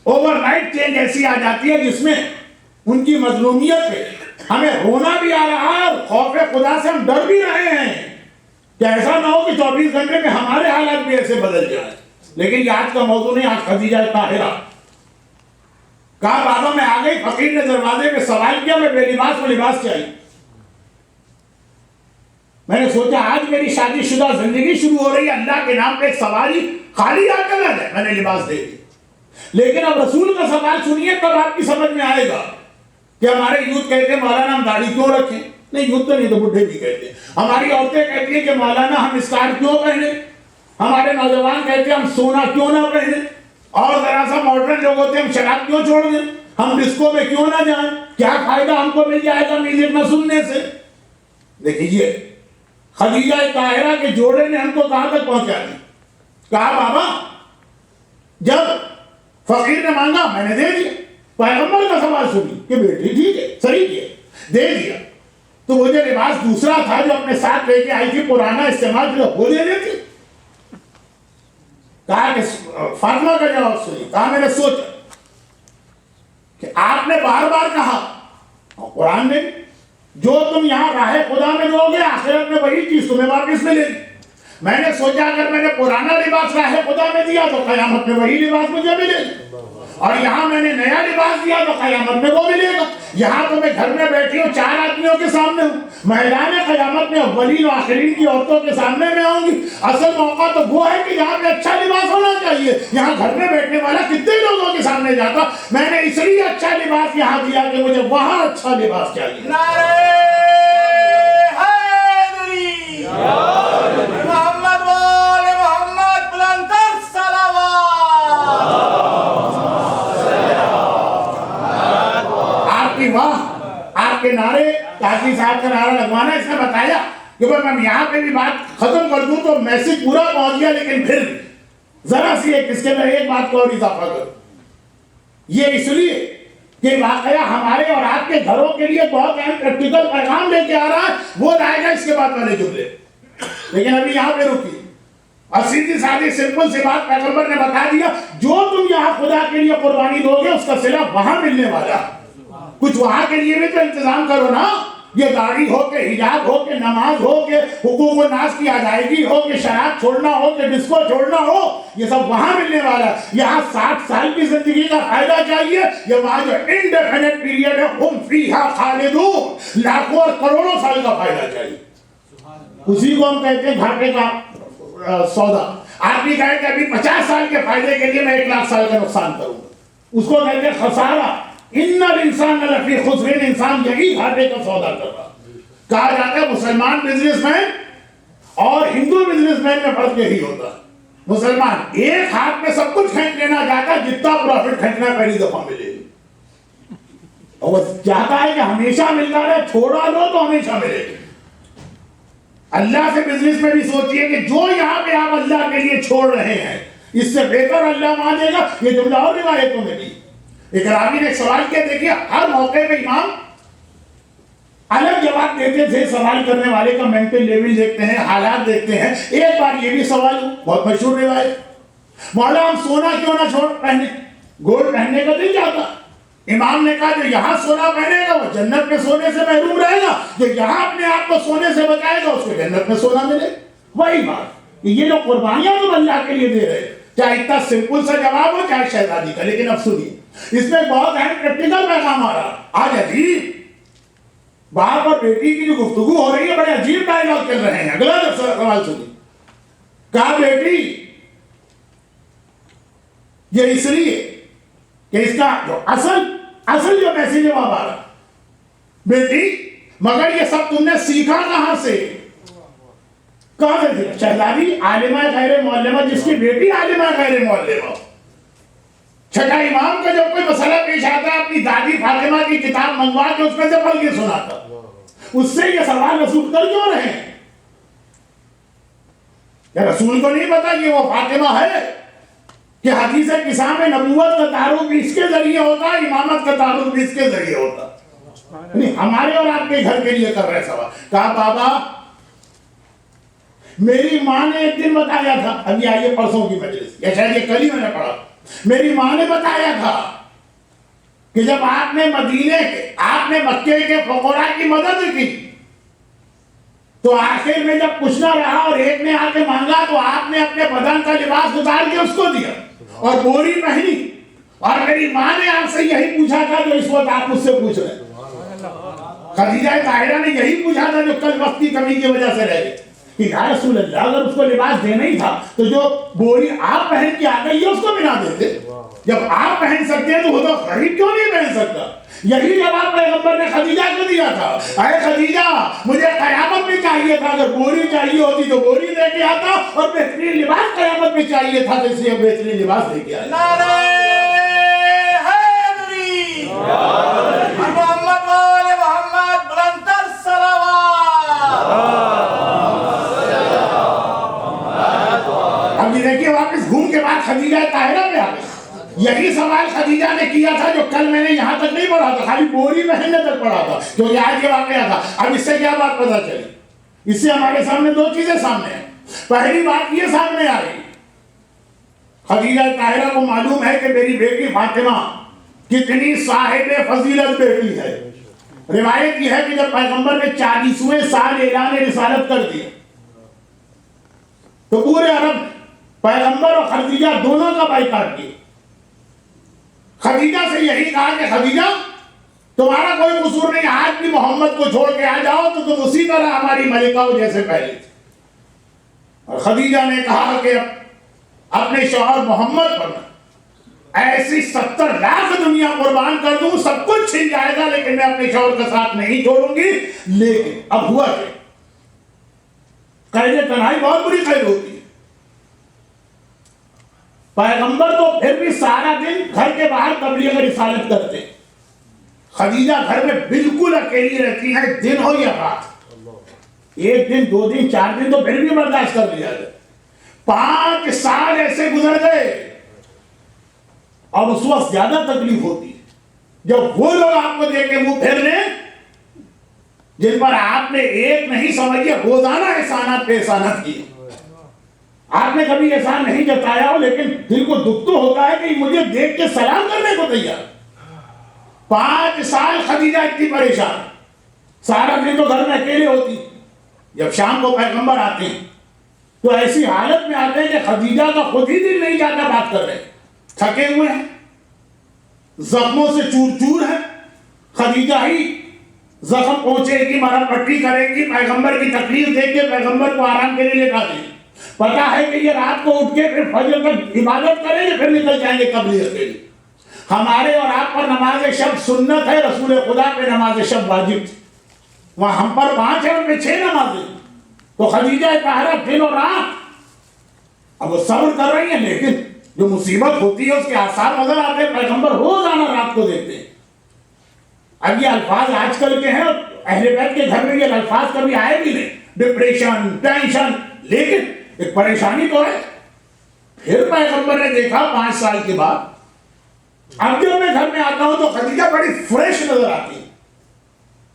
اوور نائٹ چینج ایسی آ جاتی ہے جس میں ان کی مظلومیت پہ ہمیں رونا بھی آ رہا ہے اور خوف خدا سے ہم ڈر بھی رہے ہیں کہ ایسا نہ ہو کہ 24 گھنٹے میں ہمارے حالات بھی ایسے بدل جائیں۔ لیکن یہ آج کا موضوع نہیں، آج خدیجہ طاہرہ کہا بابا میں آ گئی، فقیر نے دروازے پہ سوال کیا میں بے لباس کو لباس چاہیے۔ میں نے سوچا آج میری شادی شدہ زندگی شروع ہو رہی ہے، اللہ کے نام پہ ایک سواری خالی آ کر نہ جائے، میں نے لباس دے دی۔ لیکن اب رسول کا سوال سنیے تب آپ کی سمجھ میں آئے گا کہ ہمارے یوتھ کہتے ہیں مولانا ہم داڑھی کیوں رکھیں، نہیں یوتھ تو نہیں تو بڈھے بھی کہتے ہیں، ہماری عورتیں کہتی ہیں کہ مولانا ہم اسکارف کیوں پہنے، ہمارے نوجوان کہتے ہیں ہم سونا کیوں نہ پہنے، اور ذرا سا ماڈرن لوگ ہوتے ہیں ہم شراب کیوں چھوڑ دیں، ہم ڈسکو میں کیوں نہ جائیں، کیا فائدہ ہم کو مل جائے گا میوزک نہ سننے سے۔ دیکھیے خدیجہ طاہرہ کے جوڑے نے ہم کو کہاں تک پہنچا دی، کہا بابا جب فقیر نے مانگا میں نے دے دیا، پیغمبر کا سوال سنی کہ بیٹی ٹھیک ہے صحیح کیا دے دیا، تو وہ جو لباس دوسرا تھا جو اپنے ساتھ لے کے آئی تھی پرانا استعمال کیا وہ دے دیتی۔ کہا کہ فاطمہ کا جواب سنی، کہا میں نے سوچا کہ آپ نے بار بار کہا اور قرآن نے جو تم یہاں راہ خدا میں دو گے آخرت میں وہی چیز تمہیں واپس ملے گی۔ میں نے سوچا اگر میں نے پرانا لباس راہ خدا میں دیا تو قیامت میں وہی لباس مجھے ملے گا، اور یہاں میں نے نیا لباس دیا تو قیامت میں وہ ملے گا۔ یہاں تو میں گھر میں بیٹھی ہوں 4 آدمیوں کے سامنے ہوں، میدان قیامت میں اولین و آخرین کی عورتوں کے سامنے میں آؤں گی۔ اصل موقع تو وہ ہے کہ یہاں پہ اچھا لباس ہونا چاہیے، یہاں گھر میں بیٹھنے والا کتنے لوگوں کے سامنے جاتا، میں نے اس لیے اچھا لباس یہاں دیا کہ مجھے وہاں اچھا لباس چاہیے۔ محمد وال محمد بلندر صلوات کاکی صاحب کا نعرہ لگوانا، اس نے بتایا کہ بھائی میں یہاں پہ بھی بات ختم کر دوں تو میسج پورا پہنچ گیا، لیکن پھر ذرا سی اس کے اندر ایک بات کو اور اضافہ کروں. یہ اس لیے کہ واقعہ ہمارے اور آپ کے گھروں کے لیے بہت اہم پریکٹیکل پیغام لے کے آ رہا ہے، وہ لائے گا اس کے بعد والے جملے. لیکن ابھی یہاں پہ رکیے، اور سیدھی سادھی سمپل سی بات پیغمبر نے بتا دیا، جو تم یہاں خدا کے لیے قربانی دو گے اس کا صلہ وہاں ملنے والا. کچھ وہاں کے لیے بھی تو انتظام کرو نا. یہ داڑھی ہو کے حجاب ہو کے نماز ہو کے حقوق الناس کی ادائیگی ہو کہ شراب چھوڑنا ہو کہ ڈسکو چھوڑنا ہو، یہ سب وہاں ملنے والا ہے. یہاں 60 سال کی زندگی کا فائدہ چاہیے، یہ وہاں جو انڈیفینٹ پیریڈ ہے ہم فیہا خالدون، لاکھوں اور کروڑوں سال کا فائدہ چاہیے. اسی کو ہم کہتے ہیں گھاٹے کا سودا. آدمی کہے کہ ابھی 50 سال کے فائدے کے لیے میں 1 لاکھ سال کا نقصان کروں گا، اس کو کہتے ہیں خسارہ. ان الانسان لفی خسر، انسان یہی گھاٹے کا سودا کر رہا. کہا جاتا ہے مسلمان بزنس مین اور ہندو بزنس مین میں فرق یہی ہوتا ہے. مسلمان ایک ہاتھ میں سب کچھ کھینچ لینا چاہتا ہے، جتنا پروفٹ کھینچنا ہے پہلی دفعہ ملے گی، اور وہ چاہتا ہے کہ ہمیشہ ملتا رہے، چھوڑا لو تو ہمیشہ ملے گی. اللہ سے بزنس میں بھی سوچئے کہ جو یہاں پہ آپ اللہ کے لیے چھوڑ رہے ہیں اس سے بہتر اللہ مانے گا. یہ جملہ اور روایتوں میں بھی. ایک راوی نے ایک سوال کیا، دیکھیے ہر موقع پہ امام الگ جواب دیتے تھے، سوال کرنے والے کا مینٹل لیول دیکھتے ہیں، حالات دیکھتے ہیں. ایک بار یہ بھی سوال بہت مشہور روایت، مولا ہم سونا کیوں نہ چھوڑ پہنے، گولڈ پہننے کا دل چاہتا. امام نے کہا جو یہاں سونا پہنے گا وہ جنت میں سونے سے محروم رہے گا، جو یہاں اپنے آپ کو سونے سے بچائے گا اس کو جنت میں سونا ملے. وہی بات، یہ جو قربانیاں تم اللہ کے لیے دے رہے، چاہے اتنا سمپل سا جواب ہو چاہے شہزادی کا، لیکن اب سنیے اس میں بہت اہم پریکٹیکل پیغام آ رہا. آج عجیب باپ اور بیٹی کی جو گفتگو ہو رہی ہے، بڑے عجیب ڈائلاگ چل رہے ہیں. اگلا سوال سنیے. کہا بیٹی یہ اس لیے کہ اس کا جو اصل جو میسیج ہے وہ آ رہا، بیٹی مگر یہ سب تم نے سیکھا کہاں سے؟ کہاں سے سیکھا؟ شہزادی عالمہ غیر معلمہ جس کی بیٹی عالمہ غیر معلمہ. چھٹا امام کا جب کوئی مسئلہ پیش آتا ہے اپنی دادی فاطمہ کی کتاب منگوا کے اس میں سے پڑھ کے سناتا. اس سے یہ سوال رسول کر کیوں رہے ہیں؟ کیا رسول کو نہیں پتا کہ وہ فاطمہ ہے؟ کہ حدیث قصہ میں نبوت کا تعارف بھی اس کے ذریعے ہوتا ہے، امامت کا تعارف بھی اس کے ذریعے ہوتا ہے. ہمارے اور آپ کے گھر کے لیے کر رہے سوال. کہا بابا میری ماں نے ایک دن بتایا تھا، ابھی آئیے پرسوں کی مجلس، یا شاید یہ کل ہی میں نے پڑھا، میری ماں نے بتایا تھا کہ جب آپ نے مکے کے فقراء کی مدد کی تو آخر میں جب کچھ نہ رہا اور ایک نے آ کے مانگا تو آپ نے اپنے بدن کا لباس اتار کے اس کو دیا اور بوری پہنی. اور میری ماں نے آپ سے یہی پوچھا تھا جو اس وقت آپ مجھ سے پوچھ رہے ہیں. خدیجہ طاہرہ نے یہی پوچھا تھا جو کل وقت کی کمی کی وجہ سے رہ گئے کہ یا رسول اللہ اگر اس کو لباس دینا ہی تھا تو جو بوری آپ پہن کے آ گئی ہے اس کو بنا دیتے. جب آپ پہن سکتے ہیں تو وہ تو غریب کیوں نہیں پہن سکتا؟ یہی جواب پیغمبر نے خدیجہ کو دیا تھا. اے خدیجہ مجھے قیامت میں چاہیے تھا، اگر بوری چاہیے ہوتی تو بوری دے کے آتا، اور بہترین لباس قیامت میں چاہیے تھا تو اس لیے بہترین لباس دے کے آیا. اب یہ دیکھیے واپس گھوم کے بعد خدیجہ طاہرہ پہ آ گئے. یہی سوال خدیجہ نے کیا تھا جو کل میں نے یہاں تک نہیں پڑھا تھا، خالی بوری پہننے تک پڑھا تھا، کیونکہ آج یہ واقعہ تھا. اب اس سے کیا بات پتہ چلی؟ اس سے ہمارے سامنے دو چیزیں سامنے ہیں. پہلی بات یہ سامنے آ رہی، خدیجہ طاہرہ کو معلوم ہے کہ میری بیٹی فاطمہ کتنی صاحب فضیلت بیٹی ہے. روایت یہ ہے کہ جب پیغمبر نے 40ویں سال اعلان رسالت کر دیا تو پورے عرب پیغمبر اور خدیجہ دونوں کا بائیکاٹ کیا. خدیجہ سے یہی کہا کہ خدیجہ تمہارا کوئی قصور نہیں، آج بھی محمد کو چھوڑ کے آ جاؤ تو تم اسی طرح ہماری ملکہ ہو جیسے پہلے تھے. اور خدیجہ نے کہا کہ اپنے شوہر محمد پر ایسی 70 لاکھ دنیا قربان کر دوں، سب کچھ چھن جائے گا لیکن میں اپنے شوہر کا ساتھ نہیں چھوڑوں گی. لیکن اب ہوا کہ قید تنہائی بہت بری قید ہوتی ہے. پیغمبر تو پھر بھی سارا دن گھر کے باہر تبلیغ رسالت کرتے. خدیجہ گھر میں بالکل اکیلی رہتی ہیں، دن ہو یا رات، 1 دن 2 دن 4 دن تو پھر بھی برداشت کر لیا جائے، 5 سال ایسے گزر گئے، اور اس وقت زیادہ تکلیف ہوتی ہے جب وہ لوگ آپ کو دیکھ کے منہ پھیر لیں جن پر آپ نے ایک نہیں سمجھے روزانہ احسانات پہ احسانات کیے، آپ نے کبھی احسان نہیں جتایا ہو، لیکن دل کو دکھ تو ہوتا ہے کہ مجھے دیکھ کے سلام کرنے کو تیار۔ 5 سال خدیجہ اتنی پریشان، سارا دن تو گھر میں اکیلے ہوتی، جب شام کو پیغمبر آتے ہیں تو ایسی حالت میں آتے ہیں کہ خدیجہ کا خود ہی دل نہیں جاتا بات کر رہے، تھکے ہوئے ہیں، زخموں سے چور چور ہے، خدیجہ ہی زخم پہنچے گی، مرہم پٹی کرے گی، پیغمبر کی تکلیف دیکھ کے پیغمبر کو آرام کے لیے لٹا دیں، پتا ہے کہ یہ رات کو اٹھ کے پھر فجر تک عبادت کریں گے، پھر نکل جائیں گے قبلیت کے لیے۔ ہمارے اور آپ پر نماز شب سنت ہے، رسول خدا پہ نماز شب واجب تھی، وہاں ہم پر 5 ہے، ان پہ 6 نمازیں، تو خدیجہ طاہرہ دن اور رات اب وہ صبر کر رہی ہیں، لیکن جو مصیبت ہوتی ہے اس کے آثار نظر آتے ہیں، پیغمبر روزانہ رات کو دیکھتے ہیں۔ اب یہ الفاظ آج کل کے ہیں، اہل بیت کے گھر میں یہ الفاظ کبھی آئے بھی نہیں، ڈپریشن، ٹینشن، لیکن ایک پریشانی تو ہے۔ پھر پیغمبر نے دیکھا 5 سال کے بعد، اب جب میں گھر میں آتا ہوں تو خدیجہ بڑی فریش نظر آتی ہے،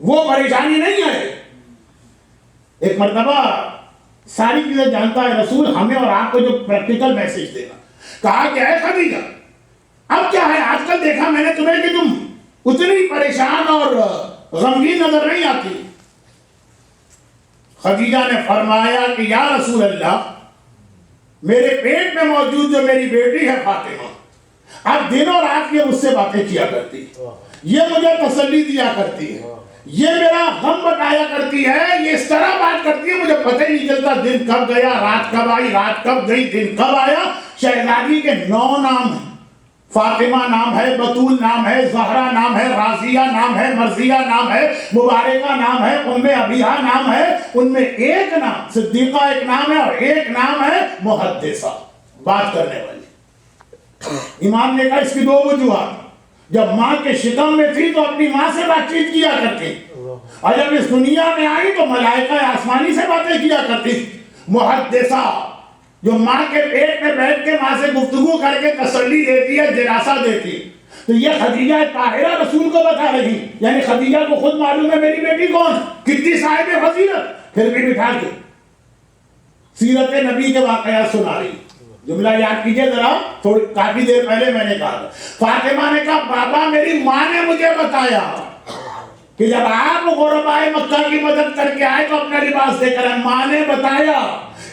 وہ پریشانی نہیں ہے۔ ایک مرتبہ ساری چیزیں جانتا ہے رسول، ہمیں اور آپ کو جو پریکٹیکل میسج دینا، کہا کہ اے خدیجہ اب کیا ہے، آج کل دیکھا میں نے تمہیں کہ تم اتنی پریشان اور غمگین نظر نہیں آتی۔ خدیجہ نے فرمایا کہ یا رسول اللہ، میرے پیٹ میں موجود جو میری بیٹی ہے فاطمہ، اب دن اور رات یہ مجھ سے باتیں کیا کرتی، یہ مجھے تسلی دیا کرتی ہے، یہ میرا غم بتایا کرتی ہے، یہ اس طرح بات کرتی ہے مجھے پتہ ہی نہیں چلتا دن کب گیا، رات کب آئی، رات کب گئی، دن کب آیا۔ شہزادی کے 9 نام ہیں، فاطمہ نام ہے، بطول نام ہے، زہرا نام ہے، رازیہ نام ہے، مرضیہ نام ہے، مبارکہ نام ہے، ام ابیہا نام ہے، ان میں ایک نام صدیقہ ایک نام ہے، اور ایک نام ہے محدثہ، بات کرنے والی۔ امام نے کہا اس کی 2 وجوہات، جب ماں کے شکم میں تھی تو اپنی ماں سے بات چیت کیا کرتی، اور جب اس دنیا میں آئی تو ملائکہ آسمانی سے باتیں کیا کرتی۔ محدثہ جو ماں کے پیٹ میں بیٹھ کے ماں سے گفتگو کر کے تسلی دیتی ہے، دلاسا دیتی، تو یہ خدیجہ طاہرہ رسول کو بتا رہی، یعنی خدیجہ کو خود معلوم ہے میری بیٹی کون، کتنی صاحب فضیلت، پھر بھی بٹھا کے سیرت نبی کے واقعات سنا رہی۔ جملہ یاد کیجئے ذرا، تھوڑی کافی دیر پہلے میں نے کہا، فاطمہ نے کہا بابا میری ماں نے مجھے بتایا کہ جب آپ غربائے مکہ کی مدد کر کے آئے تو اپنا لباس دے کر آئے، ماں نے بتایا۔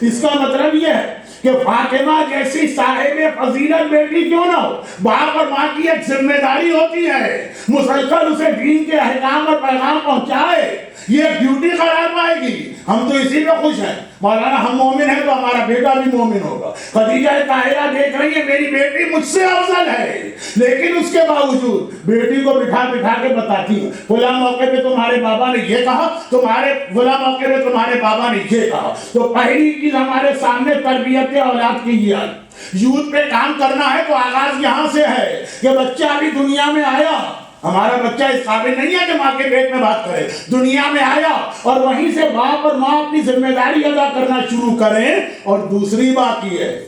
اس کا مطلب یہ ہے کہ فاطمہ جیسی صاحب فضیلت بیٹی کیوں نہ ہو، باپ اور ماں کی ایک ذمہ داری ہوتی ہے مسلسل اسے دین کے احکام اور پیغام پہنچائے، یہ ایک ڈیوٹی قرار پائے گی۔ ہم تو اسی میں خوش ہیں، مولانا ہم مومن ہیں تو ہمارا بیٹا بھی مومن ہوگا۔ خدیجہ طاہرہ دیکھ رہی ہے میری بیٹی مجھ سے افضل ہے، لیکن اس کے باوجود بیٹی کو بٹھا بٹھا کے بتاتی ہوں، فلاں موقع پہ تمہارے بابا نے یہ کہا، تمہارے فلاں موقع پہ تمہارے بابا نے یہ کہا۔ تو پہلی چیز ہمارے سامنے تربیت اولاد کی یہ آئی، یوتھ پہ کام کرنا ہے تو آغاز یہاں سے ہے کہ بچہ ابھی دنیا میں آیا، ہمارا بچہ اس قابل نہیں ہے کہ ماں کے پیٹ میں بات کرے، دنیا میں آیا اور وہیں سے باپ اور ماں اپنی ذمہ داری ادا کرنا شروع کریں۔ اور دوسری بات یہ ہے،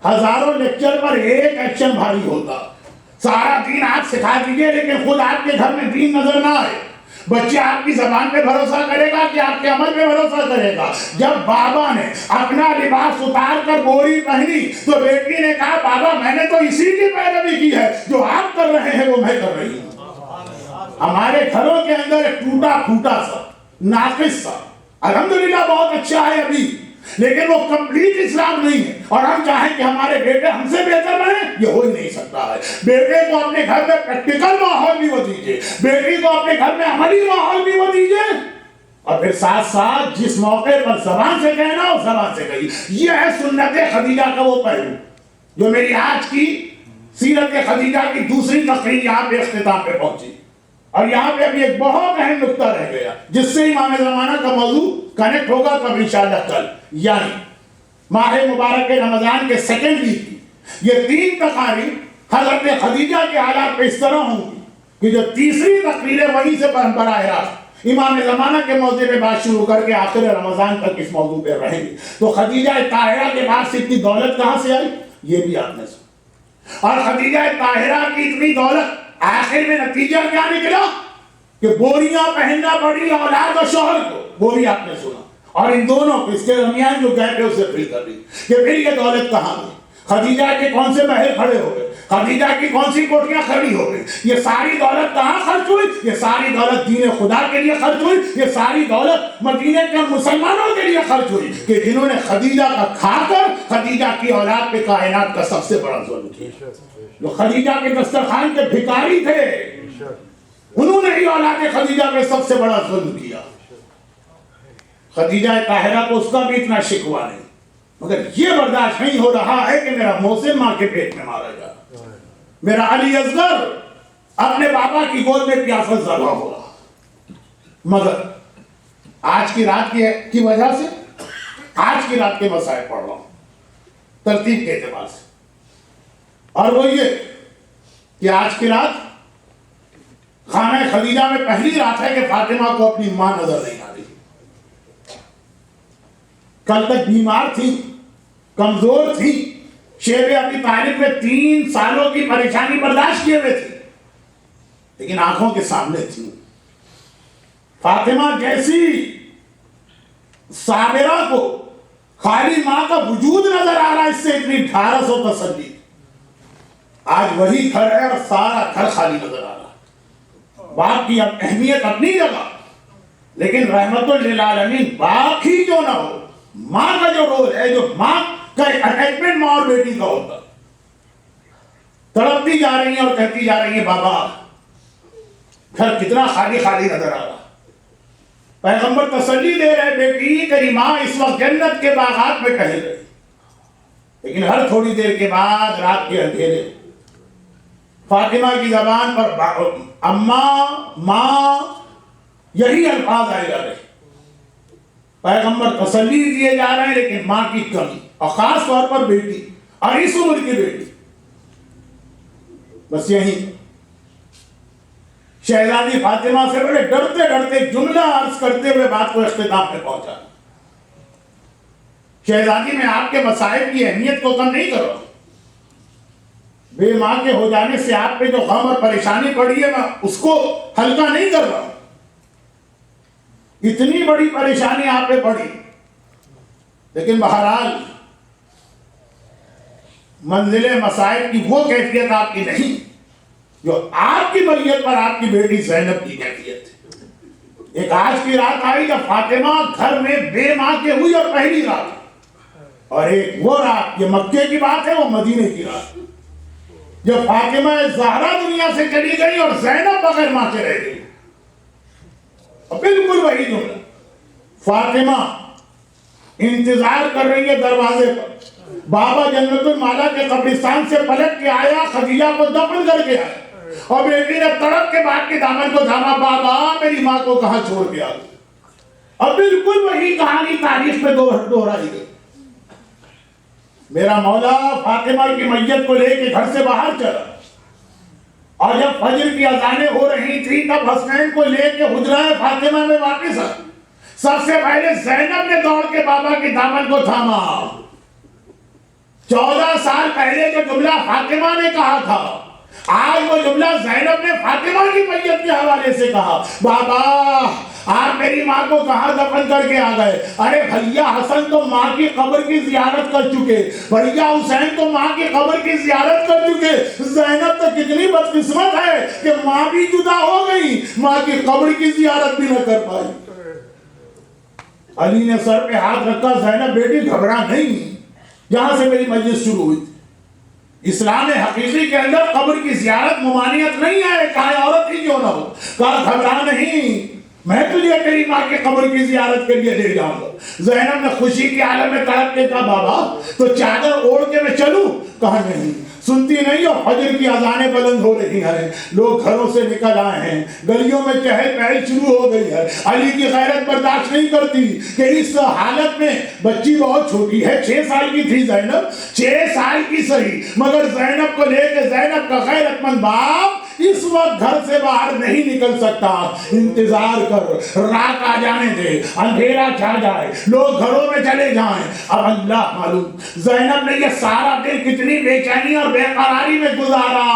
ہزاروں لیکچر پر ایک ایکشن بھاری ہوتا، سارا دین آپ سکھا دیجئے لیکن خود آپ کے گھر میں دین نظر نہ آئے، بچہ آپ کی زبان پہ بھروسہ کرے گا کہ آپ کے عمل پہ بھروسہ کرے گا۔ جب بابا نے اپنا لباس اتار کر بوری پہنی تو بیٹی نے کہا بابا میں نے تو اسی کی پیروی کی ہے، جو آپ کر رہے ہیں وہ میں کر رہی ہوں۔ ہمارے گھروں کے اندر ایک ٹوٹا پھوٹا سا، ناقص سا، الحمدللہ بہت اچھا ہے ابھی، لیکن وہ کمپلیٹ اسلام نہیں ہے، اور ہم چاہیں کہ ہمارے بیٹے ہم سے بہتر بنیں، یہ ہو ہی نہیں سکتا ہے۔ بیٹے کو اپنے گھر میں پریکٹیکل ماحول بھی وہ دیجیے، بیٹی کو اپنے گھر میں عملی ماحول بھی وہ دیجیے، اور پھر ساتھ ساتھ جس موقع پر زبان سے کہنا ہو زبان سے کہیے۔ یہ ہے سنت خدیجہ کا وہ پہلو جو میری آج کی سیرت خدیجہ کی دوسری تقریر یہاں پہ اختتام پہ پہنچی، اور یہاں پہ ابھی ایک بہت اہم نقطہ رہ گیا جس سے امام زمانہ کا موضوع کنیکٹ ہوگا تب انشاءاللہ کل، یعنی ماہ مبارک رمضان کے سیکنڈ ویک کی یہ 3 تقاریر حضرت خدیجہ کے حالات پہ اس طرح ہوں گی کہ جو تیسری تقریر ہے وہیں سے براہ راست امام زمانہ کے موضوع پہ بات شروع کر کے آخر رمضان تک اس موضوع پہ رہیں گے. تو خدیجہ طاہرہ کے بعد سے اتنی دولت کہاں سے آئی یہ بھی آپ نے سنا. اور خدیجہ طاہرہ کی اتنی دولت آخر میں نتیجہ کیا نکلا کہ بوریاں پہننا پڑی اولاد و شوہر کو. وہ بھی آپ نے سنا. اور ان دونوں کو اس کے درمیان جو گیپ ہے اسے فل کر دی کہ پھر یہ دولت کہاں گئی. خدیجہ کے کون سے محل کھڑے ہو گئے, خدیجہ کی کون سی کوٹیاں کھڑی ہو گئی. یہ ساری دولت کہاں خرچ ہوئی؟ یہ ساری دولت دین خدا کے لیے خرچ ہوئی. یہ ساری دولت مدینے کے مسلمانوں کے لیے خرچ ہوئی کہ جنہوں نے خدیجہ کا کھا کر خدیجہ کی اولاد پہ کائنات کا سب سے بڑا ظلم کیا. جو خدیجہ کے دسترخوان کے بھکاری تھے انہوں نے ہی اولاد خدیجہ پہ سب سے بڑا ظلم کیا. خدیجہ طاہرہ کو اس کا بھی اتنا شکوہ نہیں, مگر یہ برداشت نہیں ہو رہا ہے کہ میرا محسن ماں کے پیٹ میں مارا جا, میرا علی اصغر اپنے بابا کی گود میں پیاسا ذبح ہو رہا. مگر آج کی رات کی وجہ سے آج کی رات کے مسائل پڑھ رہا ہوں ترتیب کے اعتبار سے, اور وہ یہ کہ آج کی رات خانہ خدیجہ میں پہلی رات ہے کہ فاطمہ کو اپنی ماں نظر نہیں آ رہی. کل تک بیمار تھی, کمزور تھی, شیب ابی طالب میں 3 سالوں کی پریشانی برداشت کیے ہوئے تھی, لیکن آنکھوں کے سامنے تھی. فاطمہ جیسی صابرہ کو خالی ماں کا وجود نظر آ رہا, اس سے اتنی ڈھارس و تسلی. آج وہی گھر ہے اور سارا گھر خالی نظر آ رہا. باپ کی اہمیت اپنی جگہ, لیکن رحمت للعالمین باپ ہی کیوں نہ ہو, ماں کا جو رول ہے, جو ماں کا اٹیچمنٹ ماں اور بیٹی کا ہوتا, تڑپتی جا رہی ہیں اور کہتی جا رہی ہیں بابا گھر کتنا خالی خالی نظر آ رہا. پیغمبر تسلی دے رہے بیٹی تیری ماں اس وقت جنت کے باغات میں ٹہل رہی, لیکن ہر تھوڑی دیر کے بعد رات کے اندھیرے فاطمہ کی زبان پر اماں ماں یہی الفاظ آئے جا رہے. پیغمبر تسلی دیے جا رہے ہیں, لیکن ماں کی کمی, اور خاص طور پر بیٹی, اور اس عمر کی بیٹی. بس یہی شہزادی فاطمہ سے بڑے ڈرتے ڈرتے جملہ عرض کرتے ہوئے بات کو اختتام میں پہنچا. شہزادی میں آپ کے مصائب کی اہمیت کو کم نہیں کرو. بے ماں کے ہو جانے سے آپ پہ جو غم اور پریشانی پڑی ہے میں اس کو ہلکا نہیں کر رہا. اتنی بڑی پریشانی آپ پہ پڑی, لیکن بہرحال منزل مصائب کی وہ کیفیت آپ کی نہیں جو آپ کی میت پر آپ کی بیٹی زینب کی کیفیت تھی. ایک آج کی رات آئی جب فاطمہ گھر میں بے ماں کے ہوئی, اور پہلی رات, اور ایک وہ رات, یہ مکے کی بات ہے, وہ مدینے کی رات جب فاطمہ زہرا دنیا سے چلی گئی اور زینب بغیر ماں کے رہ گئی. اور بالکل وہی جملہ, فاطمہ انتظار کر رہی ہے دروازے پر, بابا جنت المالا کے قبرستان سے پلٹ کے آیا, خدیجہ کو دفن کر کے آیا, اور بیٹی نے تڑپ کے باپ کے دامن کو تھاما, بابا میری ماں کو کہاں چھوڑ کے آ گئی. اور بالکل وہی کہانی تاریخ میں دوہرائی گئی. میرا مولا فاطمہ کی میت کو لے کے گھر سے باہر چلا, اور جب فجر کی اذانیں ہو رہی تھی تب حسنین کو لے کے حجرہ فاطمہ میں واپس آ. سب سے پہلے زینب نے دوڑ کے بابا کے دامن کو تھاما. 14 سال پہلے جو جملہ فاطمہ نے کہا تھا, آج وہ جملہ زینب نے فاطمہ کی میت کے حوالے سے کہا, بابا آپ میری ماں کو کہاں دفن کر کے آ گئے. ارے بھیا حسن تو ماں کی قبر کی زیارت کر چکے, بھیا حسین تو ماں کی قبر کی زیارت کر چکے, زینب تو کتنی بدقسمت ہے کہ ماں بھی جدا ہو گئی, ماں کی قبر کی زیارت بھی نہ کر پائی. علی نے سر پہ ہاتھ رکھا, زینب بیٹی گھبرا نہیں. جہاں سے میری مجلس شروع ہوئی تھی, اسلام حقیقی کے اندر قبر کی زیارت ممانعت نہیں ہے, چاہے عورت ہی کیوں نہ ہو. کہا گھبرا نہیں, میں تجھے تیری ماں کی قبر کی زیارت کے لیے لے جاؤں گا. زینب نے خوشی کے عالم میں تڑپ کے کہا, بابا تو چادر اوڑھ کے میں چلوں؟ کہا نہیں, سنتی نہیں ہو فجر کی اذانیں بلند ہو رہی ہیں, لوگ گھروں سے نکل آئے ہیں, گلیوں میں چہل پہل شروع ہو گئی ہے. علی کی غیرت برداشت نہیں کرتی کہ اس حالت میں, بچی بہت چھوٹی ہے, 6 سال کی تھی زینب, 6 سال کی صحیح, مگر زینب کو لے کے زینب کا غیرت مند باپ اس وقت گھر سے باہر نہیں نکل سکتا، انتظار کر، رات آ جانے دے، اندھیرا چھا جائے، لوگ گھروں میں چلے جائیں۔ اب اللہ معلوم زینب نے یہ سارا دن کتنی بے چینی اور بے قراری میں گزارا۔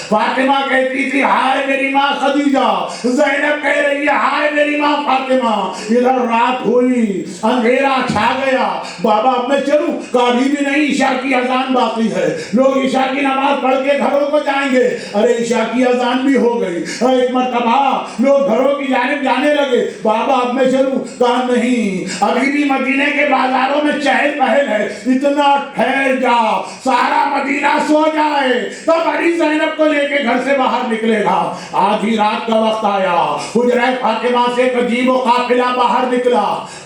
فاطمہ کہتی تھی ہائے میری ماں خدیجہ، زینب کہہ رہی ہے ہائے میری ماں فاطمہ۔ ادھر رات ہوئی، اندھیرا چھا گیا، بابا اب میں چلوں؟ کبھی بھی نہیں، عشاء کی اذان باقی ہے، لوگ عشاء کی نماز پڑھ کے گھروں کو جائیں گے۔ ارے عشاء کی اذان بھی ہو گئی، ایک مرتبہ لوگ گھروں کی جانب جانے لگے، بابا اب میں چلوں؟ کہا نہیں، ابھی بھی مدینے کے بازاروں میں چہل پہل ہے، اتنا ٹھہر جا، سارا مدینہ سو جائے تب علی زینب کو لے کے گھر سے باہر نکلے گا۔ آدھی رات کا وقت آیا، حجرہ فاطمہ سے ایک عجیب و قافلہ باہر نکلا،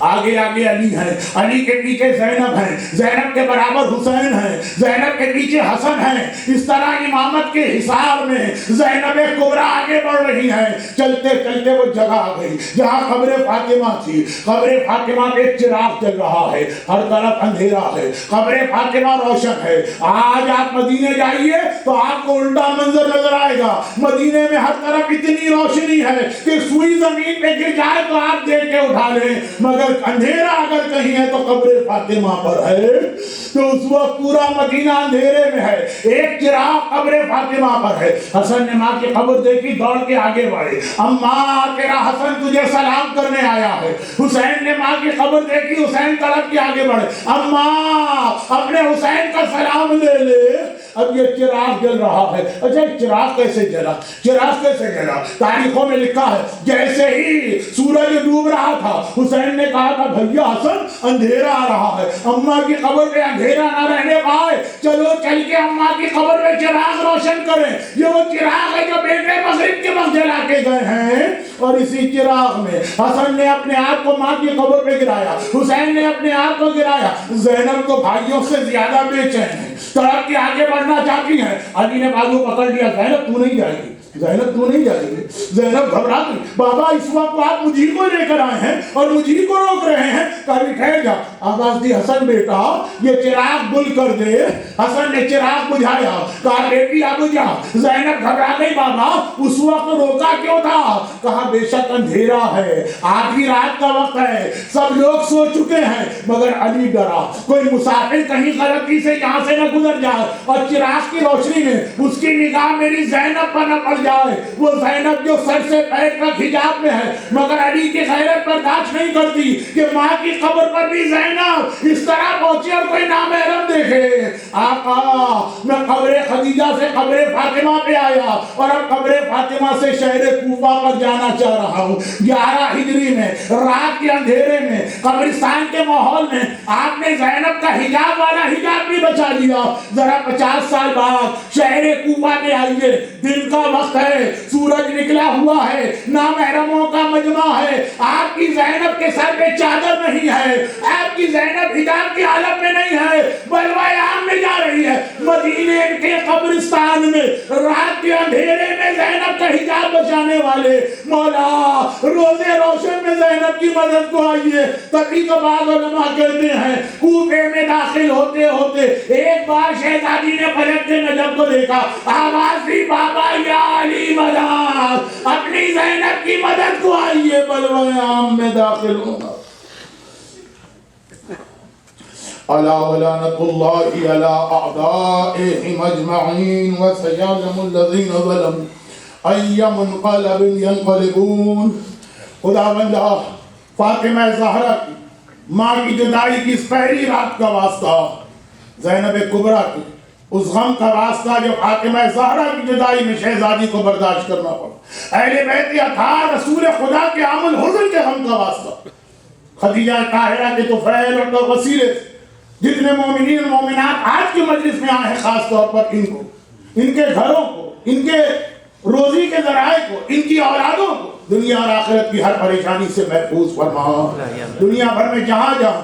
آگے آگے علی ہے، علی کے پیچھے زینب ہے، زینب کے برابر حسین ہے، زینب کے پیچھے حسن ہے۔ اس طرح امامت کے حصار میں زینب کبریٰ آگے بڑھ رہی ہے۔ چلتے چلتے وہ جگہ آ گئی جہاں قبر فاطمہ تھی۔ قبر فاطمہ پہ ایک چراغ جل رہا ہے، ہر طرف اندھیرا ہے، قبر فاطمہ روشن ہے۔ آج آپ مدینے جائیے تو آپ کو الٹا منظر نظر آئے گا، مدینے میں ہر طرف اتنی روشنی ہے کہ سوئی زمین پہ گر جائے تو آپ دیکھ کے اٹھا لیں، مگر اندھیرا اگر کہیں ہے تو قبر فاطمہ پر ہے۔ تو اس وقت پورا مدینہ اندھیرے میں ہے، ایک چراغ قبر فاطمہ پر ہے۔ حسن نے ماں کی قبر دیکھی، دوڑ کے آگے بڑھے، اماں تیرا حسن تجھے سلام کرنے آیا ہے۔ حسین نے ماں کی قبر دیکھی، حسین طرف کے آگے بڑھے، اماں اپنے حسین کا سلام لے لے۔ اب یہ چراغ جل رہا ہے۔ اچھا چراغ کیسے جلا؟ چراغ کیسے جلا؟ تاریخوں میں لکھا ہے جیسے ہی سورج ڈوب رہا تھا حسین نے کہا تھا بھیا حسن اندھیرا آ رہا ہے، اماں کی قبر پہ اندھیرا نہ رہنے پائے، چلو چل کے اماں کی قبر پہ چراغ روشن کریں۔ یہ وہ چراغ ہے جو بیٹے مغرب کے وقت جلا کے گئے ہیں، اور اسی چراغ میں حسن نے اپنے آپ کو ماں کی قبر پہ گرایا، حسین نے اپنے آپ کو گرایا۔ زینب کو بھائیوں سے زیادہ بے چین ہے، طرف کے آگے بڑھنا چاہتی ہیں۔ علی نے بازو پکڑ لیا، زینب تو نہیں جائے گی، زینب تو نہیں جائے گی۔ زینب گھبرا گئی، بابا اس وقت آپ مجھے کو لے کر آئے ہیں اور مجھے کو روک رہے ہیں، کبھی ٹھہر جا۔ آواز دی حسن بیٹا یہ چراغ گل کر دے۔ حسن نے چراغ بجھایا، کہا بیٹی اب جا۔ زینب گھبرا گئی، بابا اس وقت روکا کیوں تھا؟ کہا بے شک اندھیرا ہے، آدھی رات کا وقت ہے، سب لوگ سو چکے ہیں، مگر علی ڈرا کوئی مسافر کہیں غلطی سے یہاں سے نہ گزر جائے اور چراغ کی روشنی میں اس کی نگاہ میری زینب پر نہ پڑ جائے۔ وہ زینب جو سر سے پیر تک حجاب میں ہے، مگر علی کی غیرت برداشت نہیں کرتی کہ ماں کی قبر پر بھی زینب اس طرح پہنچی اور کوئی نامحرم دیکھے۔ آقا میں قبر خدیجہ سے قبر فاطمہ پہ آیا اور اب قبر فاطمہ سے شہر کوفہ پر جانا چاہ رہا ہوں۔ 11 ہجری میں رات کے اندھیرے میں قبرستان کے ماحول میں آپ نے زینب کا حجاب والا حجاب بھی بچا لیا۔ ذرا 50 سال بعد شہر کوفہ میں آئیے، دن کا وقت ہے، سورج نکلا ہوا ہے، نامحرموں کا مجمع ہے، آپ کی زینب کے سر پہ چادر نہیں ہے، آپ کی زینب حجاب کی حالت میں نہیں ہے، بلوائے عام میں جا رہی ہے۔ مدینے کے قبرستان میں رات کے اندھیرے میں زینب کا حجاب بچانے والے مولا روزے روشن میں زینب کی مدد کو آئیے۔ تبھی تو بعض علماء کہتے ہیں کوفے میں داخل ہوتے ہوتے ایک بار شہزادی نے فلک کے نجم کو دیکھا، آواز دی بابا یا علی مدد، اپنی زینب کی مدد کو آئیے، بلوائے عام میں داخل ہوگا۔ الا ولعنۃ اللہ علی اعدائہم اجمعین وسیعلم الذین ظلموا ای منقلب ینقلبون۔ خداوندہ فاطمہ زہرا کی ماں کی جدائی کی اس پہلی رات کا واسطہ، زینب کبریٰ کی اس غم کا واسطہ جو فاطمہ زہرا کی جدائی میں شہزادی کو برداشت کرنا پڑا، اہل بیت اطہار رسول خدا کے عام الحزن کے غم کا واسطہ، خدیجہ طاہرہ کے طفیل اور وسیلے سے جتنے مومنین اور مومنات آج کے مجلس میں آئے ہیں، خاص طور پر ان کو، ان کے گھروں کو، ان کے روزی کے ذرائع کو، ان کی اولادوں کو دنیا اور آخرت کی ہر پریشانی سے محفوظ فرما۔ دنیا بھر میں جہاں جہاں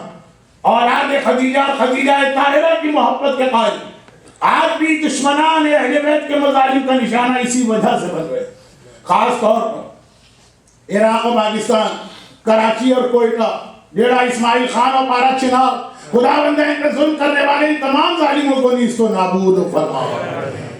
اولاد خدیجہ اور خدیجہ طاہرہ کی محبت کے قائل آج بھی دشمنان اہل بیت کے مظالم کا نشانہ اسی وجہ سے بن گئے، خاص طور پر عراق و پاکستان، کراچی اور کوئٹہ، ڈیرہ اسماعیل خان اور پارا چنار، خداوند ان پہ ظلم کرنے والے ان تمام ظالموں کو نیست و نابود فرما۔